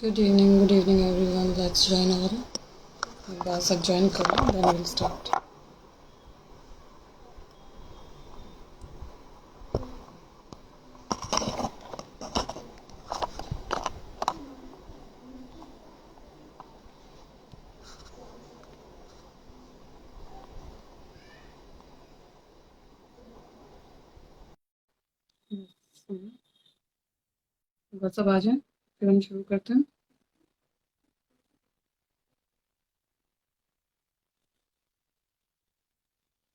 Good evening everyone. Let's join our bus join करो, then we'll start. बस सब आ जाएं, फिर हम शुरू करते हैं.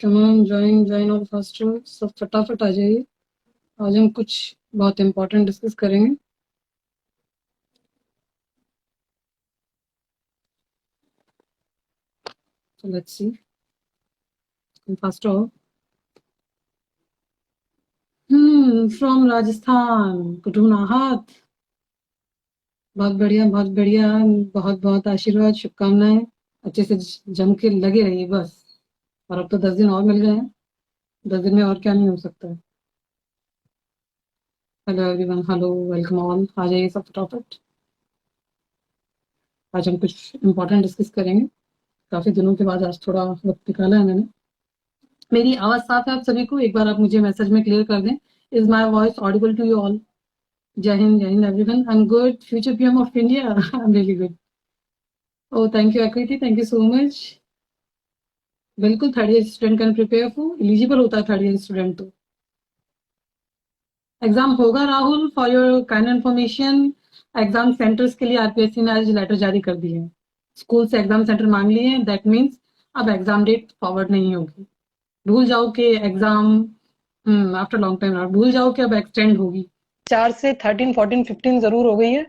Come on, join our first row. सब फटाफट आ जाइए. आज हम कुछ बहुत इम्पोर्टेंट डिस्कस करेंगे. So let's see. First of all, from Rajasthan, कुटुनाहात. बहुत बढ़िया, बहुत बढ़िया. बहुत बहुत आशीर्वाद, शुभकामनाएं. अच्छे से जम के लगे रहिए बस. और अब तो 10 दिन और मिल गए हैं. 10 दिन में और क्या नहीं हो सकता है. Hello everyone, hello, welcome all. आ जाइए सब फटाफट. आज हम कुछ इम्पोर्टेंट डिस्कस करेंगे. काफी दिनों के बाद आज थोड़ा वक्त निकाला है मैंने. मेरी आवाज साफ है आप सभी को? एक बार आप मुझे मैसेज में क्लियर कर दें. Is my voice audible to you all? जय हिंद everyone. I am good. Future PM of India. I am really good. Oh thank you Akriti, thank you so much. बिल्कुल, third year student can prepare for. Eligible होता है third year student तो. Exam होगा Rahul, for your kind information. Exam centres के लिए RPSC ने आज letter जारी कर दिए हैं. स्कूल से एग्जाम सेंटर मांग लिए हैं. दैट मीन्स अब एग्जाम डेट फॉरवर्ड नहीं होगी. भूल जाओ कि एग्जाम आफ्टर लॉन्ग टाइम, भूल जाओ कि अब एक्सटेंड होगी. 4 से 13, 14, 15 जरूर हो गई है,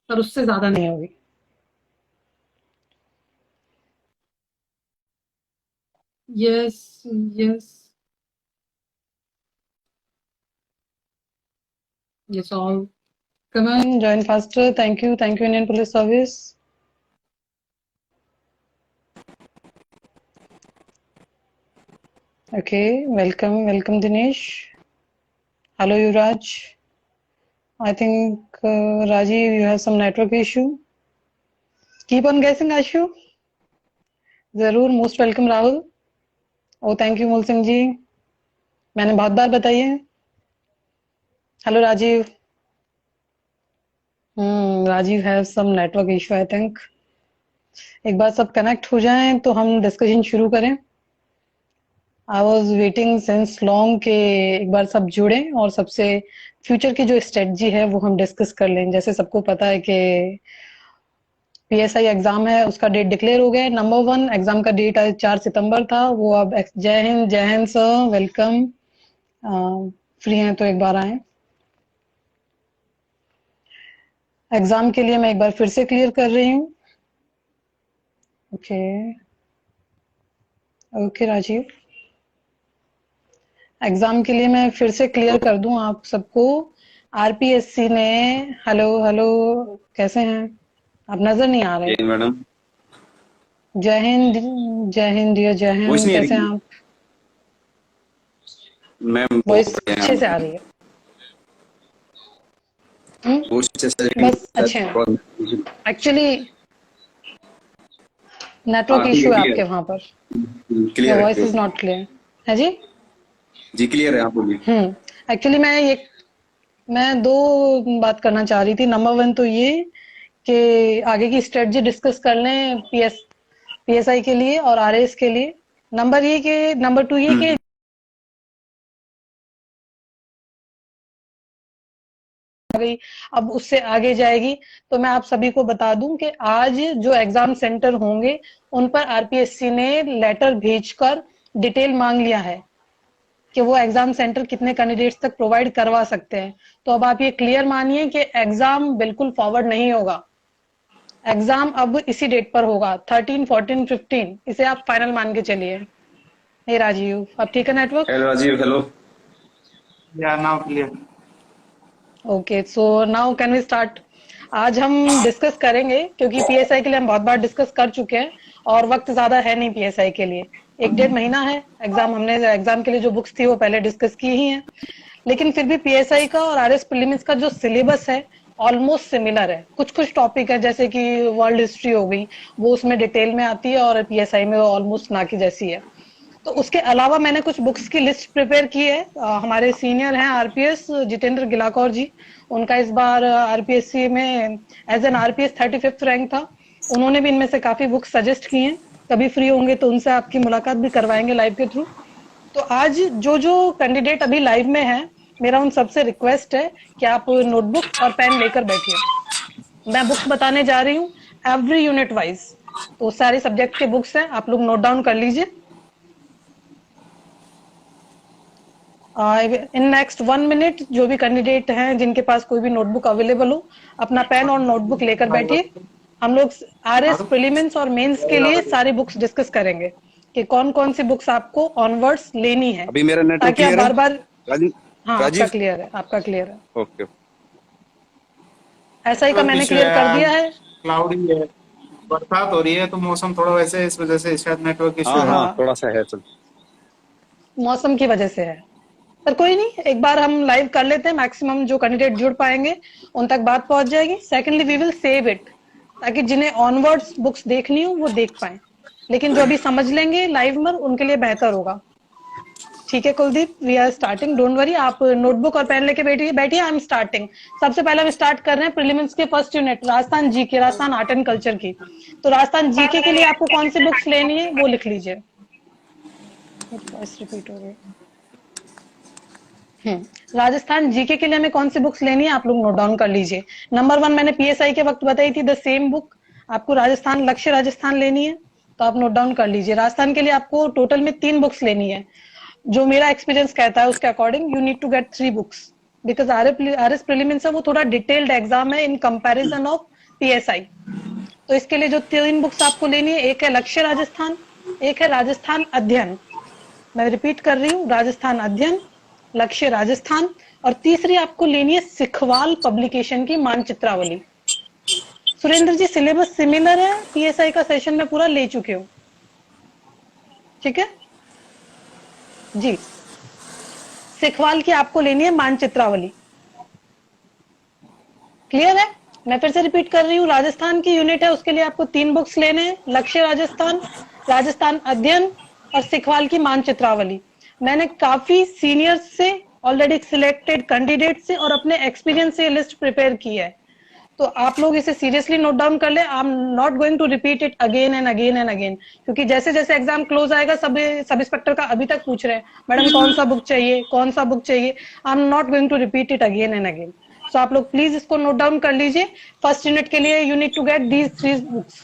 पर उससे ज्यादा नहीं होगी. Yes yes yes all. Come on, join faster. Thank you Indian police service. Okay, welcome Dinesh. Hello Yuvraj. I think Rajiv, you have some network issue. Keep on guessing Ashu. जरूर. Most welcome Rahul. Oh thank you Mool Singh ji. मैंने बहुत बार बताई है. Hello Rajeev. Rajeev have some network issue I think. एक बार सब connect हो जाएं तो हम डिस्कशन शुरू करें. I was waiting since long के एक बार सब जुड़ें और सबसे फ्यूचर की जो स्ट्रेटजी है वो हम डिस्कस कर लें. जैसे सबको पता है कि पीएसआई एग्जाम है, उसका डेट डिक्लेयर हो गया. नंबर 1 एग्जाम का डेट आज 4 सितंबर था. वो अब जय हिंद सर, वेलकम. फ्री हैं तो एक बार आए. एग्जाम के लिए मैं एक बार फिर से क्लियर कर रही हूँ. ओके राजीव. एग्जाम के लिए मैं फिर से क्लियर कर दूं आप सबको. आरपीएससी ने हेलो कैसे हैं आप? नजर नहीं आ रहे मैडम. जय हिंद डियर. जय हिंद. कैसे हैं आप? मैम वॉइस अच्छे से आ रही है. बस अच्छे हैं. एक्चुअली नेटवर्क इशू है आपके वहां पर. Clear. Voice is not clear है जी. जी क्लियर है, आप बोलिए. एक्चुअली मैं दो बात करना चाह रही थी. नंबर 1 तो ये कि आगे की स्ट्रेटजी डिस्कस कर लें पीएसआई के लिए और आरएस के लिए. नंबर 2 ये कि गई अब उससे आगे जाएगी. तो मैं आप सभी को बता दूं कि आज जो एग्जाम सेंटर होंगे उन पर आरपीएससी ने लेटर भेजकर डिटेल मांग लिया है कि वो एग्जाम सेंटर कितने कैंडिडेट्स तक प्रोवाइड करवा सकते हैं. तो अब आप ये क्लियर मानिए कि एग्जाम बिल्कुल फॉरवर्ड नहीं होगा. एग्जाम अब इसी डेट पर होगा, 13, 14, 15. इसे आप फाइनल मान के चलिए. हे राजीव, अब ठीक है network? Hello Rajeev. Hello. Yeah now clear. Okay, so now can we start. आज हम डिस्कस करेंगे क्योंकि पीएसआई के लिए हम बहुत बार डिस्कस कर चुके हैं और वक्त ज्यादा है नहीं पीएसआई के लिए. 1-1.5 महीना है एग्जाम. हमने एग्जाम के लिए जो बुक्स थी वो पहले डिस्कस की ही हैं. लेकिन फिर भी पीएसआई का और आरएस प्रीलिम्स का जो सिलेबस है ऑलमोस्ट सिमिलर है। कुछ कुछ टॉपिक है जैसे कि वर्ल्ड हिस्ट्री हो गई, वो उसमें डिटेल में आती है और पीएसआई में ऑलमोस्ट ना की जैसी है। तो उसके अलावा मैंने कुछ बुक्स की लिस्ट प्रिपेयर की है। हमारे सीनियर हैं आरपीएस जितेंद्र गिलाकौर जी, उनका इस बार आरपीएससी में as an RPS 35th rank था। उन्होंने भी इनमें से काफी बुक्स सजेस्ट की हैं। कभी फ्री होंगे तो उनसे आपकी मुलाकात भी करवाएंगे लाइव के थ्रू। तो आज जो जो कैंडिडेट अभी लाइव में है, मेरा उन सबसे रिक्वेस्ट है कि आप नोटबुक और पेन लेकर बैठिए। मैं बुक्स बताने जा रही हूँ एवरी यूनिट वाइज, तो सारे सब्जेक्ट के बुक्स हैं, आप लोग नोट डाउन कर लीजिए। इन नेक्स्ट 1 मिनट जो भी कैंडिडेट हैं जिनके पास कोई भी नोटबुक अवेलेबल हो, अपना पेन और नोटबुक लेकर बैठिए। हम लोग आरएस प्रीलिम्स और मेंस के लिए सारी बुक्स डिस्कस करेंगे कि कौन कौन सी बुक्स आपको ऑनवर्ड्स लेनी है। अभी मेरा नेटवर्क ताकि आप क्लियर है? बार बार हाँ, आपका राजीव, क्लियर है, आपका क्लियर है। ओके। ऐसा ही का मैंने क्लियर कर दिया है। क्लाउडी है, बरसात हो रही है तो मौसम थोड़ा वैसे इस वजह से शायद नेटवर्क इशू हाँ है। हाँ, थोड़ा सा है। चल, मौसम की वजह से है, पर कोई नहीं, एक बार हम लाइव कर लेते हैं। मैक्सिमम जो कैंडिडेट जुड़ पाएंगे उन तक बात पहुंच जाएगी। Secondly we will save it, ताकि जिन्हें ऑनवर्ड्स बुक्स देखनी हो वो देख पाए, लेकिन जो अभी समझ लेंगे लाइव में उनके लिए बेहतर होगा। ठीक है Kuldeep, we are starting, don't worry. आप नोटबुक और पेन लेके बैठिए, आई एम स्टार्टिंग। सबसे पहले हम स्टार्ट कर रहे हैं प्रीलिम्स के first unit, Rajasthan GK, Rajasthan art and culture की। तो राजस्थान जीके के लिए आपको कौन सी बुक्स लेनी है वो लिख लीजिए। रिपीट हो रही है। राजस्थान जीके के लिए हमें कौन सी बुक्स लेनी है आप लोग नोट डाउन कर लीजिए। नंबर 1 मैंने पीएसआई के वक्त बताई थी, द सेम बुक। आपको राजस्थान, लक्ष्य राजस्थान लेनी है तो आप नोट डाउन कर लीजिए। राजस्थान के लिए आपको टोटल में 3 बुक्स लेनी है। जो मेरा एक्सपीरियंस कहता है उसके according you need to get 3 books, because RS prelims है वो थोड़ा डिटेल्ड एग्जाम है इन कंपैरिजन ऑफ पीएसआई। तो इसके लिए जो 3 बुक्स आपको लेनी है, एक है लक्ष्य राजस्थान, एक है राजस्थान अध्ययन। मैं रिपीट कर रही हूँ, राजस्थान अध्ययन, लक्ष्य राजस्थान, और तीसरी आपको लेनी है सिखवाल पब्लिकेशन की मानचित्रावली। सुरेंद्र जी, सिलेबस सिमिलर है, पीएसआई का सेशन में पूरा ले चुके हो, ठीक है जी। सिखवाल की आपको लेनी है मानचित्रावली, क्लियर है? मैं फिर से रिपीट कर रही हूँ, राजस्थान की यूनिट है उसके लिए आपको 3 बुक्स लेने हैं, लक्ष्य राजस्थान, राजस्थान अध्ययन और सिखवाल की मानचित्रावली। मैंने काफी सीनियर्स से, ऑलरेडी सिलेक्टेड कैंडिडेट से और अपने एक्सपीरियंस से लिस्ट प्रिपेयर की है, तो आप लोग इसे सीरियसली नोट डाउन कर ले। I am not going to repeat it again and again and again, क्योंकि जैसे जैसे एग्जाम क्लोज आएगा सब इंस्पेक्टर का अभी तक पूछ रहे हैं मैडम कौन सा बुक चाहिए, कौन सा बुक चाहिए। I am not going to repeat it again and again, so आप लोग प्लीज इसको नोट डाउन कर लीजिए। फर्स्ट यूनिट के लिए you need to get these 3 books,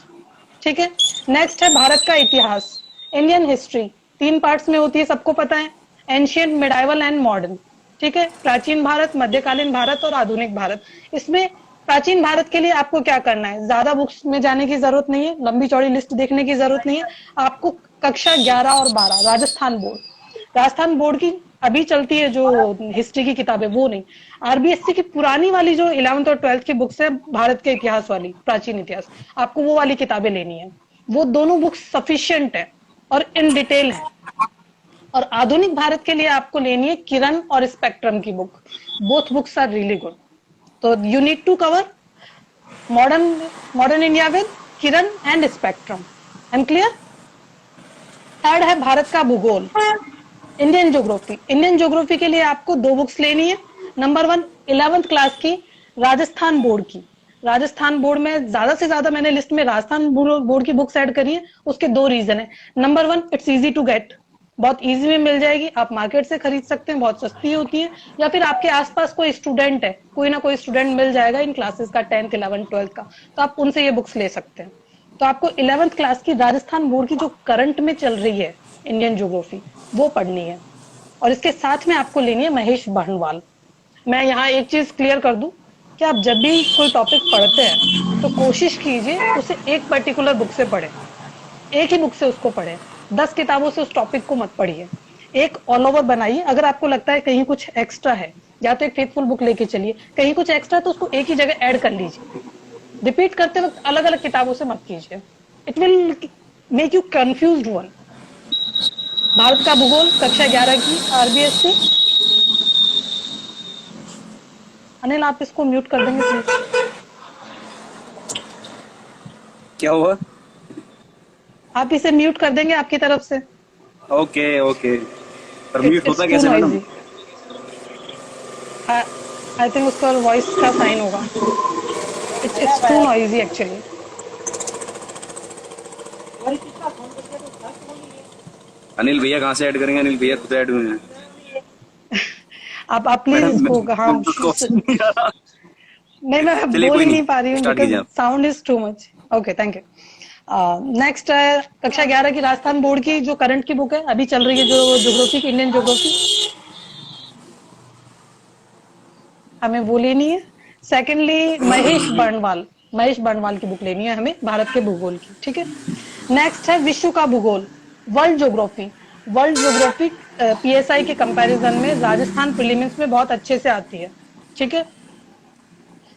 ठीक है। नेक्स्ट है भारत का इतिहास, इंडियन हिस्ट्री। 3 पार्ट्स में होती है, सबको पता है, एंशियंट, मिडाइवल एंड मॉडर्न, ठीक है। प्राचीन भारत, मध्यकालीन भारत और आधुनिक भारत। इसमें प्राचीन भारत के लिए आपको क्या करना है, ज्यादा बुक्स में जाने की जरूरत नहीं है, लंबी चौड़ी लिस्ट देखने की जरूरत नहीं है। आपको कक्षा 11 और 12 राजस्थान बोर्ड की अभी चलती है जो हिस्ट्री की किताबें, वो नहीं, आरबीएससी की पुरानी वाली जो 11th और 12th की बुक्स है भारत के इतिहास वाली, प्राचीन इतिहास, आपको वो वाली किताबें लेनी है। वो दोनों बुक्स सफिशिएंट है और इन डिटेल है। और आधुनिक भारत के लिए आपको लेनी है किरण और स्पेक्ट्रम की book, both books are really good. तो you need to cover modern India with Kiran and Spectrum, I am clear. Third है भारत का भूगोल, इंडियन ज्योग्राफी। इंडियन ज्योग्राफी के लिए आपको 2 बुक्स लेनी है। नंबर 1 11th क्लास की राजस्थान बोर्ड की। राजस्थान बोर्ड में ज्यादा से ज्यादा मैंने लिस्ट में राजस्थान बोर्ड की बुक्स ऐड करी है, उसके 2 रीजन है। Number 1, it's easy to get, बहुत इजी में मिल जाएगी, आप मार्केट से खरीद सकते हैं, बहुत सस्ती होती है। या फिर आपके आसपास कोई स्टूडेंट है, कोई ना कोई स्टूडेंट मिल जाएगा इन क्लासेस का, 10th 11th 12th का, तो आप उनसे ये बुक्स ले सकते हैं। तो आपको 11th क्लास की राजस्थान बोर्ड की जो करंट में चल रही है इंडियन ज्योग्राफी, वो पढ़नी है। और इसके साथ में आपको लेनी है महेश बर्णवाल। मैं यहाँ एक चीज क्लियर कर दूं कि आप जब भी कोई टॉपिक पढ़ते हैं तो कोशिश कीजिए उसे एक पर्टिकुलर बुक से पढ़े, एक ही बुक से उसको पढ़े, 10 किताबों से उस टॉपिक को मत पढ़िए। एक ऑल ओवर बनाइए। अगर आपको लगता है कहीं कुछ एक्स्ट्रा है, या तो एक फेथफुल बुक लेके चलिए, कहीं कुछ एक्स्ट्रा तो उसको एक ही जगह ऐड कर लीजिए। रिपीट करते वक्त अलग अलग किताबों से मत कीजिए, it will make you confused one. Bharat का भूगोल कक्षा 11 की आरबीएससी, अनिल आप इसको म्यूट कर देंगे प्लीज। क्या हुआ? आप इसे म्यूट कर देंगे आपकी तरफ से। ओके ओके, पर म्यूट इट्स होता टू कैसे मैडम? नॉइजी। आई थिंक उसका वॉइस का साइन होगा। It's too noisy actually. Anil भैया कहाँ से ऐड करेंगे? अनिल भैया खुद ऐड हुए हैं। आप प्लीज मैडम इसको, हाँ क्वेश्चन नहीं आ रहा। नहीं मैं चलिए बोल कोई ही नहीं, नहीं पा रही हूँ स्टार्ट बिकॉज कीजिए आप। Sound is too much. Okay thank you. Next है कक्षा 11 की राजस्थान बोर्ड की जो करंट की बुक है अभी चल रही है, जो ज्योग्राफी की, इंडियन ज्योग्राफी, हमें वो लेनी है। सेकेंडली महेश बर्णवाल की बुक लेनी है हमें, भारत के भूगोल की, ठीक है। नेक्स्ट है विश्व का भूगोल, world geography. World geography PSI के कंपैरिजन में राजस्थान प्रीलिम्स में बहुत अच्छे से आती है, ठीक है।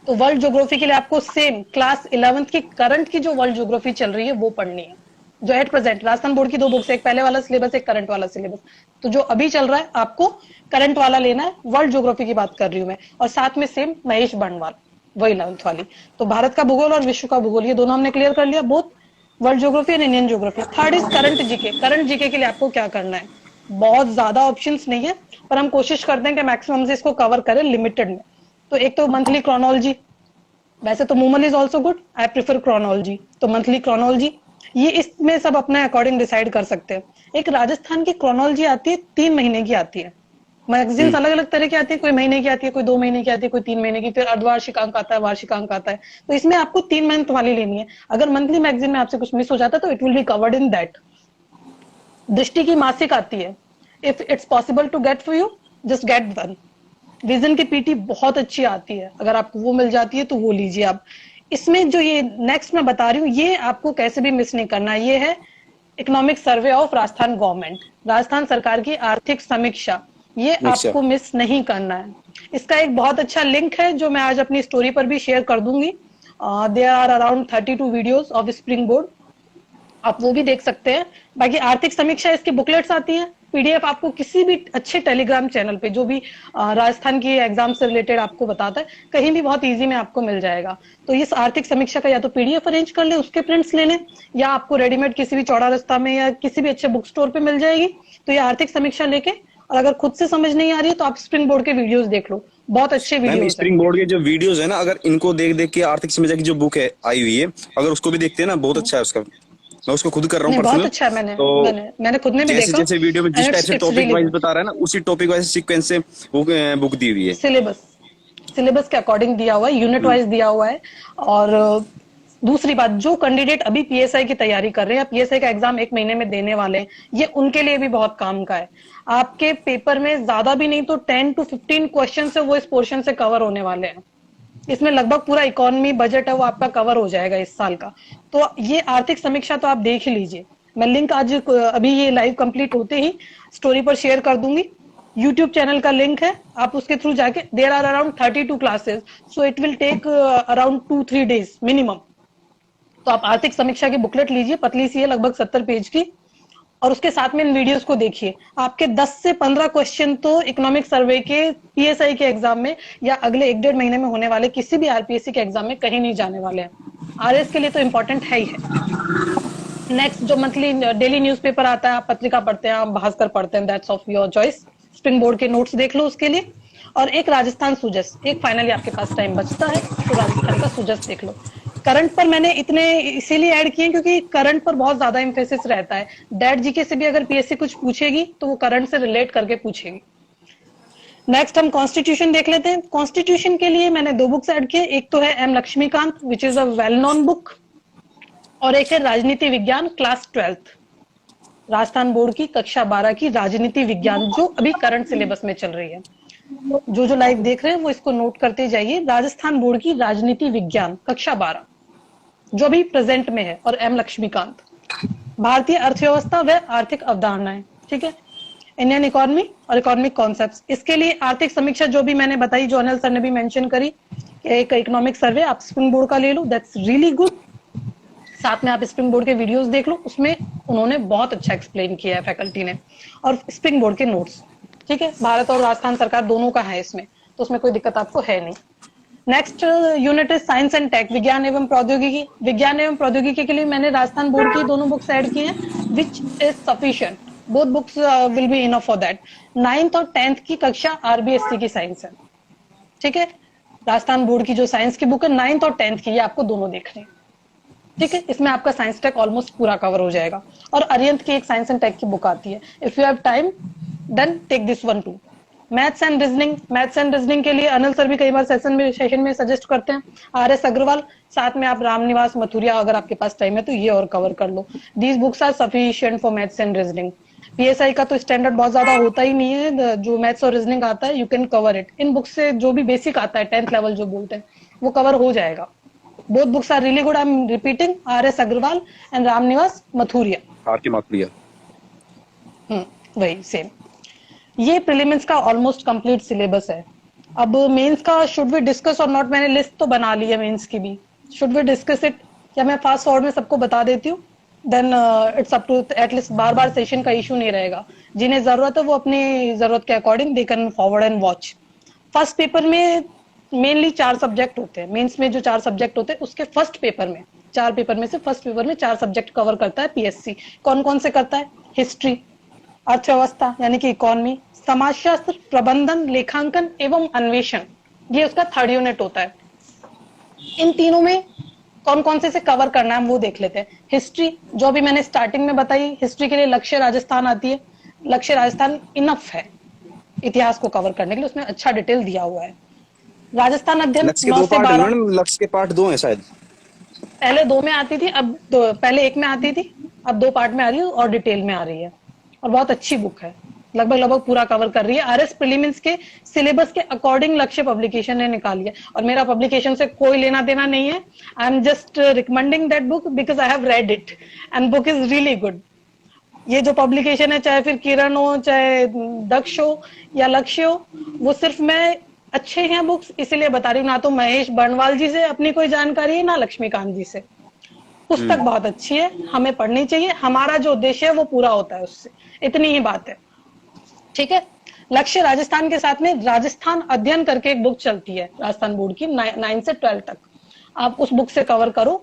तो वर्ल्ड ज्योग्राफी के लिए आपको सेम क्लास 11th की करंट की जो वर्ल्ड ज्योग्राफी चल रही है वो पढ़नी है, जो एट प्रेजेंट राजस्थान बोर्ड की दो बुक्स है, एक पहले वाला सिलेबस एक करंट वाला सिलेबस। तो जो अभी चल रहा है आपको करंट वाला लेना है, वर्ल्ड ज्योग्राफी की बात कर रही हूँ मैं, और साथ में सेम महेश बर्णवाल वही 11th वाली। तो भारत का भूगोल और विश्व का भूगोल ये दोनों हमने क्लियर कर लिया, both world geography and Indian geography. Third is current GK. Current GK के लिए आपको क्या करना है, बहुत ज्यादा ऑप्शंस नहीं है पर हम कोशिश करते हैं कि मैक्सिमम से इसको कवर करें लिमिटेड में। तो एक तो मंथली क्रोनोलॉजी, वैसे तो Moomal is also good, I prefer chronology, तो मंथली क्रोनोलॉजी ये इसमें सब अपने अकॉर्डिंग डिसाइड कर सकते हैं। एक राजस्थान की क्रोनोलॉजी आती है, 3 महीने की आती है। मैगजीन्स अलग अलग तरह की आती है, कोई महीने की आती है, कोई 2 महीने की आती है, कोई 3 महीने की, फिर अर्धवार्षिकांक आता है, वार्षिकांक आता है। तो इसमें आपको 3 मंथ वाली लेनी है। अगर मंथली मैगजीन में आपसे कुछ मिस हो जाता है तो it will be covered in that. Drishti की मासिक आती है, if it's possible to get for you just get one. Vision की पीटी बहुत अच्छी आती है, अगर आपको वो मिल जाती है तो वो लीजिए आप। इसमें जो ये नेक्स्ट मैं बता रही हूँ ये आपको कैसे भी मिस नहीं करना, ये है economic survey of Rajasthan government, Rajasthan सरकार की आर्थिक समीक्षा, ये निश्चय। आपको मिस नहीं करना है। इसका एक बहुत अच्छा लिंक है जो मैं आज अपनी स्टोरी पर भी शेयर कर दूंगी। There are around 32 videos of Springboard, आप वो भी देख सकते हैं। बाकी आर्थिक समीक्षा इसकी बुकलेट्स आती है, पीडीएफ आपको किसी भी अच्छे टेलीग्राम चैनल पे जो भी राजस्थान की एग्जाम से रिलेटेड आपको बताता है कहीं भी बहुत इजी में आपको मिल जाएगा। तो इस आर्थिक समीक्षा का या तो पीडीएफ अरेंज कर ले, उसके प्रिंट्स ले लें, या आपको रेडीमेड किसी भी चौड़ा रास्ता में या किसी भी अच्छे बुक स्टोर पे मिल जाएगी। तो ये आर्थिक समीक्षा लेके, और अगर खुद से समझ नहीं आ रही है तो आप स्प्रिंग बोर्ड के वीडियोस देख लो, बहुत अच्छे मैम वीडियोस है। स्प्रिंग बोर्ड के जो वीडियोस है ना, अगर इनको देख देख के आर्थिक समीक्षा की जो बुक है आई हुई है, अगर उसको भी देखते हैं ना, बहुत अच्छा है उसका। मैं उसको खुद कर रहा हूँ नहीं बहुत पर्सनल। अच्छा है, मैंने तो मैंने मैंने खुद ने भी जैसे देखा जैसे वीडियो में एंड जिस टाइप से it's topic really wise good. बता रहा है ना, उसी टॉपिक वाइज सीक्वेंस से वो बुक दी हुई है। सिलेबस सिलेबस के अकॉर्डिंग दिया हुआ है, यूनिट हम्म। वाइज दिया हुआ है। और दूसरी बात, जो कैंडिडेट अभी पीएसआई की तैयारी कर रहे हैं, पीएसआई का एग्जाम 1 महीने में देने वाले हैं, ये उनके लिए भी बहुत काम का है। आपके पेपर में ज्यादा भी नहीं तो 10 to 15 क्वेश्चन है वो इस पोर्शन से कवर होने वाले हैं। इसमें लगभग पूरा इकोनॉमी बजट है वो आपका कवर हो जाएगा इस साल का। तो ये आर्थिक समीक्षा तो आप देख ही लीजिए, मैं लिंक आज अभी ये लाइव कंप्लीट होते ही स्टोरी पर शेयर कर दूंगी। यूट्यूब चैनल का लिंक है, आप उसके थ्रू जाके, there are around 32 classes, so it will take around 2-3 days minimum. तो आप आर्थिक समीक्षा की बुकलेट लीजिए, पतली सी है लगभग 70 पेज की, और उसके साथ में इन वीडियोस को देखिए। आपके 10 से 15 क्वेश्चन तो इकोनॉमिक सर्वे के पीएसआई के एग्जाम में या अगले 1-1.5 महीने में होने वाले किसी भी आरपीएससी के एग्जाम में कहीं नहीं जाने वाले हैं। आरएस के लिए तो इंपॉर्टेंट है ही है। नेक्स्ट जो मंथली डेली न्यूज़पेपर आता है, आप पत्रिका पढ़ते हैं, आप भास्कर पढ़ते हैं, that's of your choice. Spring Board के नोट्स देख लो उसके लिए। और एक राजस्थान सुजस, एक फाइनली आपके पास टाइम बचता है तो राजस्थान का सुजस देख लो। करंट पर मैंने इतने इसीलिए ऐड किए क्योंकि करंट पर बहुत ज्यादा इंफेसिस रहता है। डैट जीके से भी अगर पीएससी कुछ पूछेगी तो वो करंट से रिलेट करके पूछेगी। नेक्स्ट हम कॉन्स्टिट्यूशन देख लेते हैं। कॉन्स्टिट्यूशन के लिए मैंने 2 बुक्स ऐड किए, एक तो है M Laxmikanth which is a well known book, और एक है राजनीति विज्ञान क्लास 12th, राजस्थान बोर्ड की कक्षा 12 की राजनीति विज्ञान, जो अभी करंट सिलेबस में चल रही है। जो लाइव देख रहे हैं वो इसको नोट करते जाइए, राजस्थान बोर्ड की राजनीति विज्ञान कक्षा 12 जो अभी प्रेजेंट में है, और एम लक्ष्मीकांत भारतीय अर्थव्यवस्था व आर्थिक अवधारणाएं, ठीक है, इंडियन इकोनॉमी और इकोनॉमिक कॉन्सेप्ट्स। इसके लिए आर्थिक समीक्षा जो भी मैंने बताई, जो अनिल सर ने भी मेंशन करी, एक इकोनॉमिक सर्वे आप स्प्रिंग बोर्ड का ले लो, दैट्स रियली गुड। साथ में आप स्प्रिंग बोर्ड के वीडियोस देख लो, उसमें उन्होंने बहुत अच्छा एक्सप्लेन किया है फैकल्टी ने, और स्प्रिंग बोर्ड के नोट्स, ठीक है, भारत और राजस्थान सरकार दोनों का है इसमें। तो उसमें कोई दिक्कत आपको है नहीं। Next unit is science and tech, विज्ञान एवं प्रौद्योगिकी। विज्ञान एवं प्रौद्योगिकी के लिए मैंने राजस्थान बोर्ड की दोनों बुक्स ऐड की हैं, which is sufficient, both books will be enough for that. 9th और 10th की कक्षा आरबीएससी की साइंस है, ठीक है। राजस्थान बोर्ड की जो साइंस की बुक है 9th और 10th की, ये आपको दोनों देखने हैं, ठीक है। इसमें आपका साइंस टेक ऑलमोस्ट पूरा कवर हो जाएगा। और अरिहंत की एक साइंस एंड टेक की बुक आती है, if you have time then take this one too. Maths and reasoning, maths and reasoning के लिए अनिल सर भी कई बार सेशन में सजेस्ट करते हैं, आर.एस. अग्रवाल, साथ में आप रामनिवास मथुरिया, अगर आपके पास टाइम है तो ये और कवर कर लो। These books are sufficient for maths and reasoning. PSI का तो स्टैंडर्ड बहुत ज्यादा होता ही नहीं है, जो मैथ्स और रीजनिंग आता है you can cover it in books से, जो भी बेसिक आता है 10th लेवल जो बोलते हैं वो कवर हो जाएगा। Both books are really good, I am repeating, R S. Agarwal and Ramniwas Mathuria. वही सेम। ये प्रीलिम्स का ऑलमोस्ट कंप्लीट सिलेबस है। अब मेंस का शुड वी डिस्कस और नॉट, मैंने लिस्ट तो बना ली है मेंस की भी, शुड वी डिस्कस इट या मैं फास्ट फॉरवर्ड में सबको बता देती हूँ, then it's up to, at least बार बार सेशन का इशू नहीं रहेगा। जिन्हें जरूरत है वो अपनी जरूरत के according they can forward and watch. First paper में मेनली 4 सब्जेक्ट होते हैं, मेंस में जो 4 सब्जेक्ट होते हैं उसके फर्स्ट पेपर में 4 पेपर में से फर्स्ट पेपर में 4 सब्जेक्ट कवर करता है पीएससी। कौन कौन से करता है? हिस्ट्री, अर्थव्यवस्था यानी कि इकोनॉमी, समाजशास्त्र, प्रबंधन, लेखांकन एवं अन्वेषण, ये उसका 3rd यूनिट होता है। इन तीनों में कौन कौन से कवर करना है हम वो देख लेते हैं। हिस्ट्री, जो भी मैंने स्टार्टिंग में बताई, हिस्ट्री के लिए लक्ष्य राजस्थान आती है, लक्ष्य राजस्थान इनफ है इतिहास को कवर करने के लिए, उसमें अच्छा डिटेल दिया हुआ है। राजस्थान अध्ययन 9 से 12, लक्ष्य के पार्ट 2 है शायद, पहले 2 में आती थी, अब पहले 1 में आती थी, अब 2 पार्ट में आ रही है और डिटेल में आ रही है, और बहुत अच्छी बुक है, लगभग पूरा कवर कर रही है। आरएस प्रीलिम्स के सिलेबस के अकॉर्डिंग लक्ष्य पब्लिकेशन ने निकाली है, और मेरा पब्लिकेशन से कोई लेना देना नहीं है। I am just recommending that book because I have read it and book is really good. ये जो पब्लिकेशन है, चाहे फिर किरण हो, चाहे दक्ष हो या लक्ष्य हो, वो सिर्फ मैं अच्छे हैं बुक्स इसीलिए बता रही हूँ, ना तो महेश बर्णवाल जी से अपनी कोई जानकारी है, ना लक्ष्मीकांत जी से। पुस्तक बहुत अच्छी है, हमें पढ़नी चाहिए, हमारा जो उद्देश्य है वो पूरा होता है उससे, इतनी ही बात है, ठीक है। लक्ष्य राजस्थान के साथ में राजस्थान अध्ययन करके एक बुक चलती है राजस्थान बोर्ड की, 9 से 12 तक, आप उस बुक से कवर करो।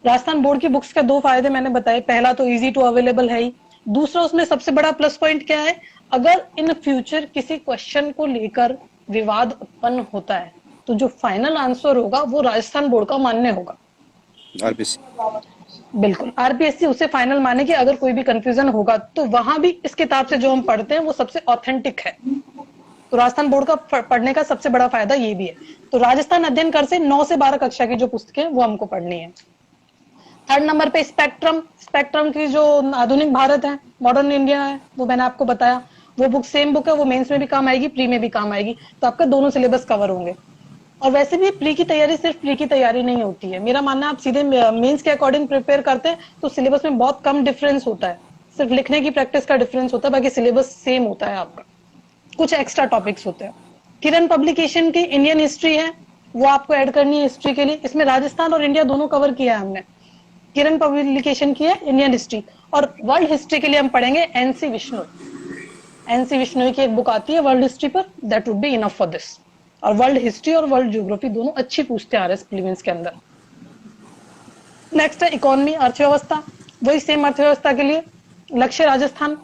राजस्थान बोर्ड की बुक्स के 2 फायदे मैंने बताए, पहला तो इजी टू अवेलेबल है ही, दूसरा उसमें सबसे बड़ा प्लस पॉइंट क्या है, अगर इन फ्यूचर किसी क्वेश्चन को लेकर विवाद उत्पन्न होता है तो जो फाइनल आंसर होगा वो राजस्थान बोर्ड का मान्य होगा। आरपीसी, बिल्कुल, आरपीएससी उसे फाइनल माने कि अगर कोई भी कंफ्यूजन होगा तो वहां भी इस किताब से जो हम पढ़ते हैं वो सबसे ऑथेंटिक है। तो राजस्थान बोर्ड का पढ़ने का सबसे बड़ा फायदा ये भी है। तो राजस्थान अध्ययन कर से 9 से 12 कक्षा की जो पुस्तकें वो हमको पढ़नी है। 3rd नंबर पे स्पेक्ट्रम, स्पेक्ट्रम की जो आधुनिक भारत है, मॉडर्न इंडिया है, वो मैंने आपको बताया, वो बुक सेम बुक है, वो मेंस में भी काम आएगी, प्री में भी काम आएगी, तो आपका दोनों सिलेबस कवर होंगे। और वैसे भी प्री की तैयारी सिर्फ प्री की तैयारी नहीं होती है, मेरा मानना है आप सीधे मेंस के अकॉर्डिंग प्रिपेयर करते हैं तो सिलेबस में बहुत कम डिफरेंस होता है, सिर्फ लिखने की प्रैक्टिस का डिफरेंस होता है, बाकी सिलेबस सेम होता है आपका, कुछ एक्स्ट्रा टॉपिक्स होते हैं। किरण पब्लिकेशन की इंडियन हिस्ट्री है, वो आपको ऐड करनी है हिस्ट्री के लिए, इसमें राजस्थान और इंडिया दोनों कवर किया है हमने। किरण पब्लिकेशन की है इंडियन हिस्ट्री, और वर्ल्ड हिस्ट्री के लिए हम पढ़ेंगे एनसी विश्नोई। एनसी विश्नोई की एक बुक आती है वर्ल्ड हिस्ट्री पर, that would be enough for this. और वर्ल्ड हिस्ट्री और वर्ल्ड ज्योग्राफी दोनों अच्छी पूछते हैं आरएस प्रीलिम्स के अंदर। नेक्स्ट है इकोनॉमी, अर्थव्यवस्था, वही सेम अर्थव्यवस्था के लिए लक्ष्य राजस्थान।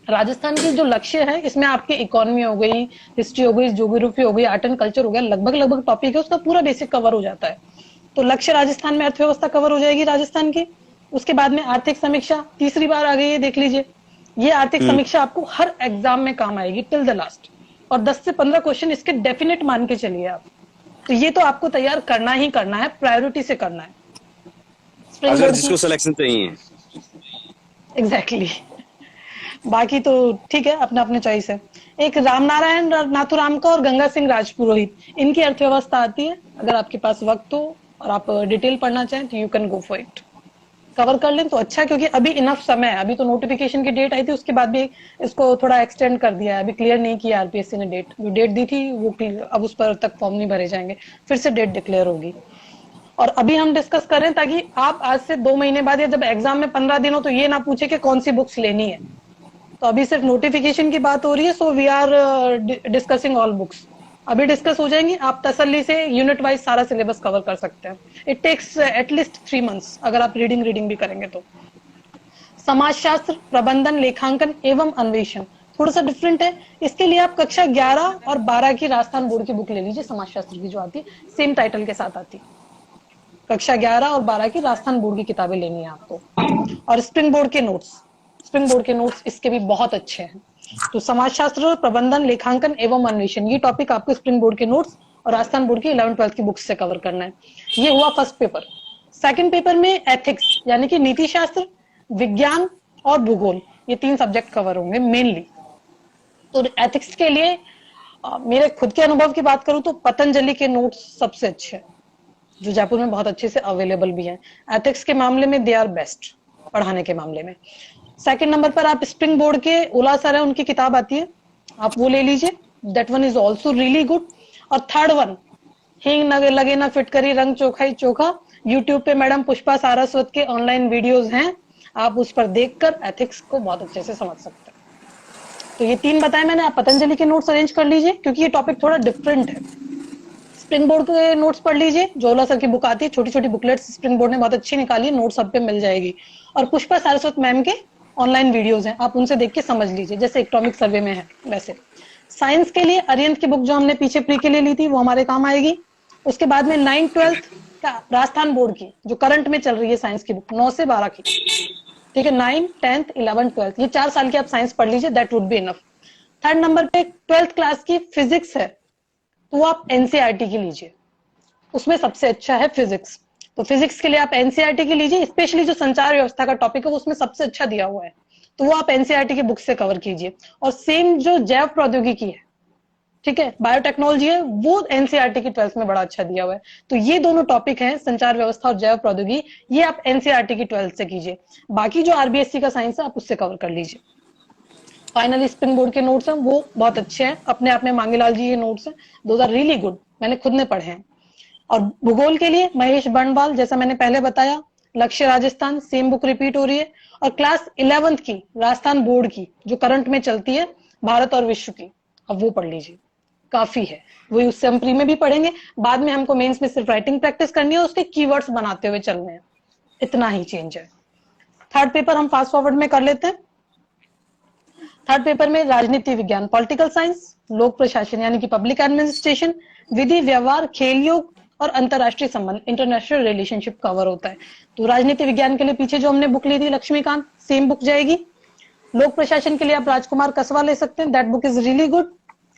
राजस्थान की जो लक्ष्य है इसमें आपकी इकोनॉमी हो गई, हिस्ट्री हो गई, ज्योग्राफी हो गई, आर्ट एंड कल्चर हो गया, लगभग टॉपिक है, उसका पूरा बेसिक कवर हो जाता है। तो लक्ष्य राजस्थान में अर्थव्यवस्था कवर हो जाएगी राजस्थान की। उसके बाद में आर्थिक समीक्षा, तीसरी बार आ गई है, देख लीजिए, ये आर्थिक समीक्षा आपको हर एग्जाम में काम आएगी टिल द लास्ट, और 10 से 15 क्वेश्चन इसके डेफिनेट मान के चलिए आप। तो ये तो आपको तैयार करना ही करना है, प्रायोरिटी से करना है, अगर जिसको सिलेक्शन चाहिए। एग्जैक्टली बाकी तो ठीक है, अपना अपने चॉइस है। एक रामनारायण नाथुराम का और गंगा सिंह राजपुरोहित, इनकी अर्थव्यवस्था आती है, अगर आपके पास वक्त हो और आप डिटेल पढ़ना चाहें तो you can go for it, cover कर लें तो अच्छा, क्योंकि अभी इनफ समय है। अभी तो नोटिफिकेशन की डेट आई थी, उसके बाद भी इसको थोड़ा एक्सटेंड कर दिया है, अभी क्लियर नहीं किया आरपीएससी ने डेट, जो डेट दी थी वो अब उस पर तक फॉर्म नहीं भरे जाएंगे, फिर से डेट डिक्लेयर होगी। और अभी हम डिस्कस करें ताकि आप आज से 2 महीने बाद या जब एग्जाम में 15 दिन हो तो ये ना पूछे कि कौन सी बुक्स लेनी है। तो अभी सिर्फ नोटिफिकेशन की बात हो रही है, so we are discussing all books, अभी डिस्कस हो जाएंगी, आप तसल्ली से यूनिट वाइज सारा सिलेबस कवर कर सकते हैं। इट टेक्स एटलीस्ट 3 मंथ्स अगर आप रीडिंग भी करेंगे तो। समाजशास्त्र, प्रबंधन, लेखांकन एवं अन्वेषण थोड़ा सा डिफरेंट है। इसके लिए आप कक्षा 11 और 12 की राजस्थान बोर्ड की बुक ले लीजिए, समाजशास्त्र की जो आती है, सेम टाइटल के साथ आती है। कक्षा 11 और 12 की राजस्थान बोर्ड की किताबें लेनी है आपको। और स्प्रिंग बोर्ड के नोट्स, स्प्रिंग बोर्ड के नोट्स इसके भी बहुत अच्छे हैं। तो समाजशास्त्र, प्रबंधन, लेखांकन एवं अन्वेषण, ये टॉपिक आपको स्प्रिंग बोर्ड के नोट्स और राजस्थान बोर्ड की 11th-12th की बुक्स से कवर करना है। ये हुआ फर्स्ट पेपर। सेकंड पेपर में एथिक्स यानी कि नीति शास्त्र, विज्ञान और भूगोल, ये 3 सब्जेक्ट कवर होंगे मेनली। तो एथिक्स के लिए मेरे खुद के अनुभव की बात करूं तो पतंजलि के नोट्स सबसे अच्छे हैं, जो जयपुर में बहुत अच्छे से अवेलेबल भी हैं। एथिक्स के मामले में दे आर बेस्ट, पढ़ाने के मामले में। सेकंड नंबर पर आप स्प्रिंग बोर्ड के ओला सर है, उनकी किताब आती है, आप वो ले लीजिए, that one is also really good. और थर्ड वन, हिंग लगे ना फिटकरी रंग चोखा ही चोखा, यूट्यूब पे मैडम पुष्पा सारस्वत के ऑनलाइन वीडियोस हैं, आप उस पर देखकर एथिक्स को बहुत अच्छे से समझ सकते हैं। तो ये 3 बताए मैंने, आप पतंजलि के नोट्स अरेंज कर लीजिए क्योंकि ये टॉपिक थोड़ा डिफरेंट है। स्प्रिंग बोर्ड के नोट्स पढ़ लीजिए, जोला सर की बुक आती है, छोटी छोटी बुकलेट्स स्प्रिंग बोर्ड ने बहुत अच्छी निकाली है, नोट्स सब पे मिल जाएगी। और पुष्पा सारस्वत मैम के ऑनलाइन वीडियोस हैं, आप उनसे देख के समझ लीजिए, जैसे इकोनॉमिक सर्वे में है वैसे। साइंस के लिए अरिहंत की बुक जो हमने पीछे प्री के लिए ली थी वो हमारे काम आएगी। उसके बाद में 9th-12th का राजस्थान बोर्ड की जो करंट में चल रही है साइंस की बुक 9 से 12 की, ठीक है, 9th, 10th, 11th, 12th, ये 4 साल की आप साइंस पढ़ लीजिए, that would be enough. Third number पे 12th क्लास की फिजिक्स है, तो आप एनसीईआरटी की लीजिए, उसमें सबसे अच्छा है फिजिक्स। तो फिजिक्स के लिए आप एनसीईआरटी की लीजिए, स्पेशली जो संचार व्यवस्था का टॉपिक है वो उसमें सबसे अच्छा दिया हुआ है, तो वो आप एनसीईआरटी की बुक से कवर कीजिए। और सेम जो जैव प्रौद्योगिकी है, ठीक है, बायोटेक्नोलॉजी है, वो एनसीईआरटी की 12th में बड़ा अच्छा दिया हुआ है। तो ये दोनों टॉपिक हैं, संचार व्यवस्था और जैव प्रौद्योगिकी, ये आप एनसीईआरटी की 12th से कीजिए। बाकी जो आरबीएससी का साइंस है आप उससे कवर कर लीजिए। फाइनली स्प्रिंग बोर्ड के नोट्स हैं, वो बहुत अच्छे हैं, अपने आप में मांगीलाल जी के नोट्स हैं, दोज आर रियली गुड, मैंने खुद ने पढ़े हैं। और भूगोल के लिए महेश बंडवाल, जैसा मैंने पहले बताया, लक्ष्य राजस्थान, सेम बुक रिपीट हो रही है। और क्लास 11th की राजस्थान बोर्ड की जो करंट में चलती है, भारत और विश्व की, अब वो पढ़ लीजिए, काफी है। वही उससे हम प्री में भी पढ़ेंगे, बाद में हमको मेंस में सिर्फ राइटिंग प्रैक्टिस करनी है, उसके कीवर्ड्स बनाते हुए चलने हैं, इतना ही चेंज है। थर्ड पेपर हम फास्ट फॉरवर्ड में कर लेते हैं। थर्ड पेपर में राजनीति विज्ञान, पॉलिटिकल साइंस, लोक प्रशासन यानी कि पब्लिक एडमिनिस्ट्रेशन, विधि व्यवहार, खेल योग और अंतरराष्ट्रीय संबंध, इंटरनेशनल रिलेशनशिप कवर होता है। तो राजनीति विज्ञान के लिए पीछे जो हमने बुक ली थी लक्ष्मीकांत, सेम बुक जाएगी। लोक प्रशासन के लिए आप राजकुमार कसवा ले सकते हैं, that book is really good.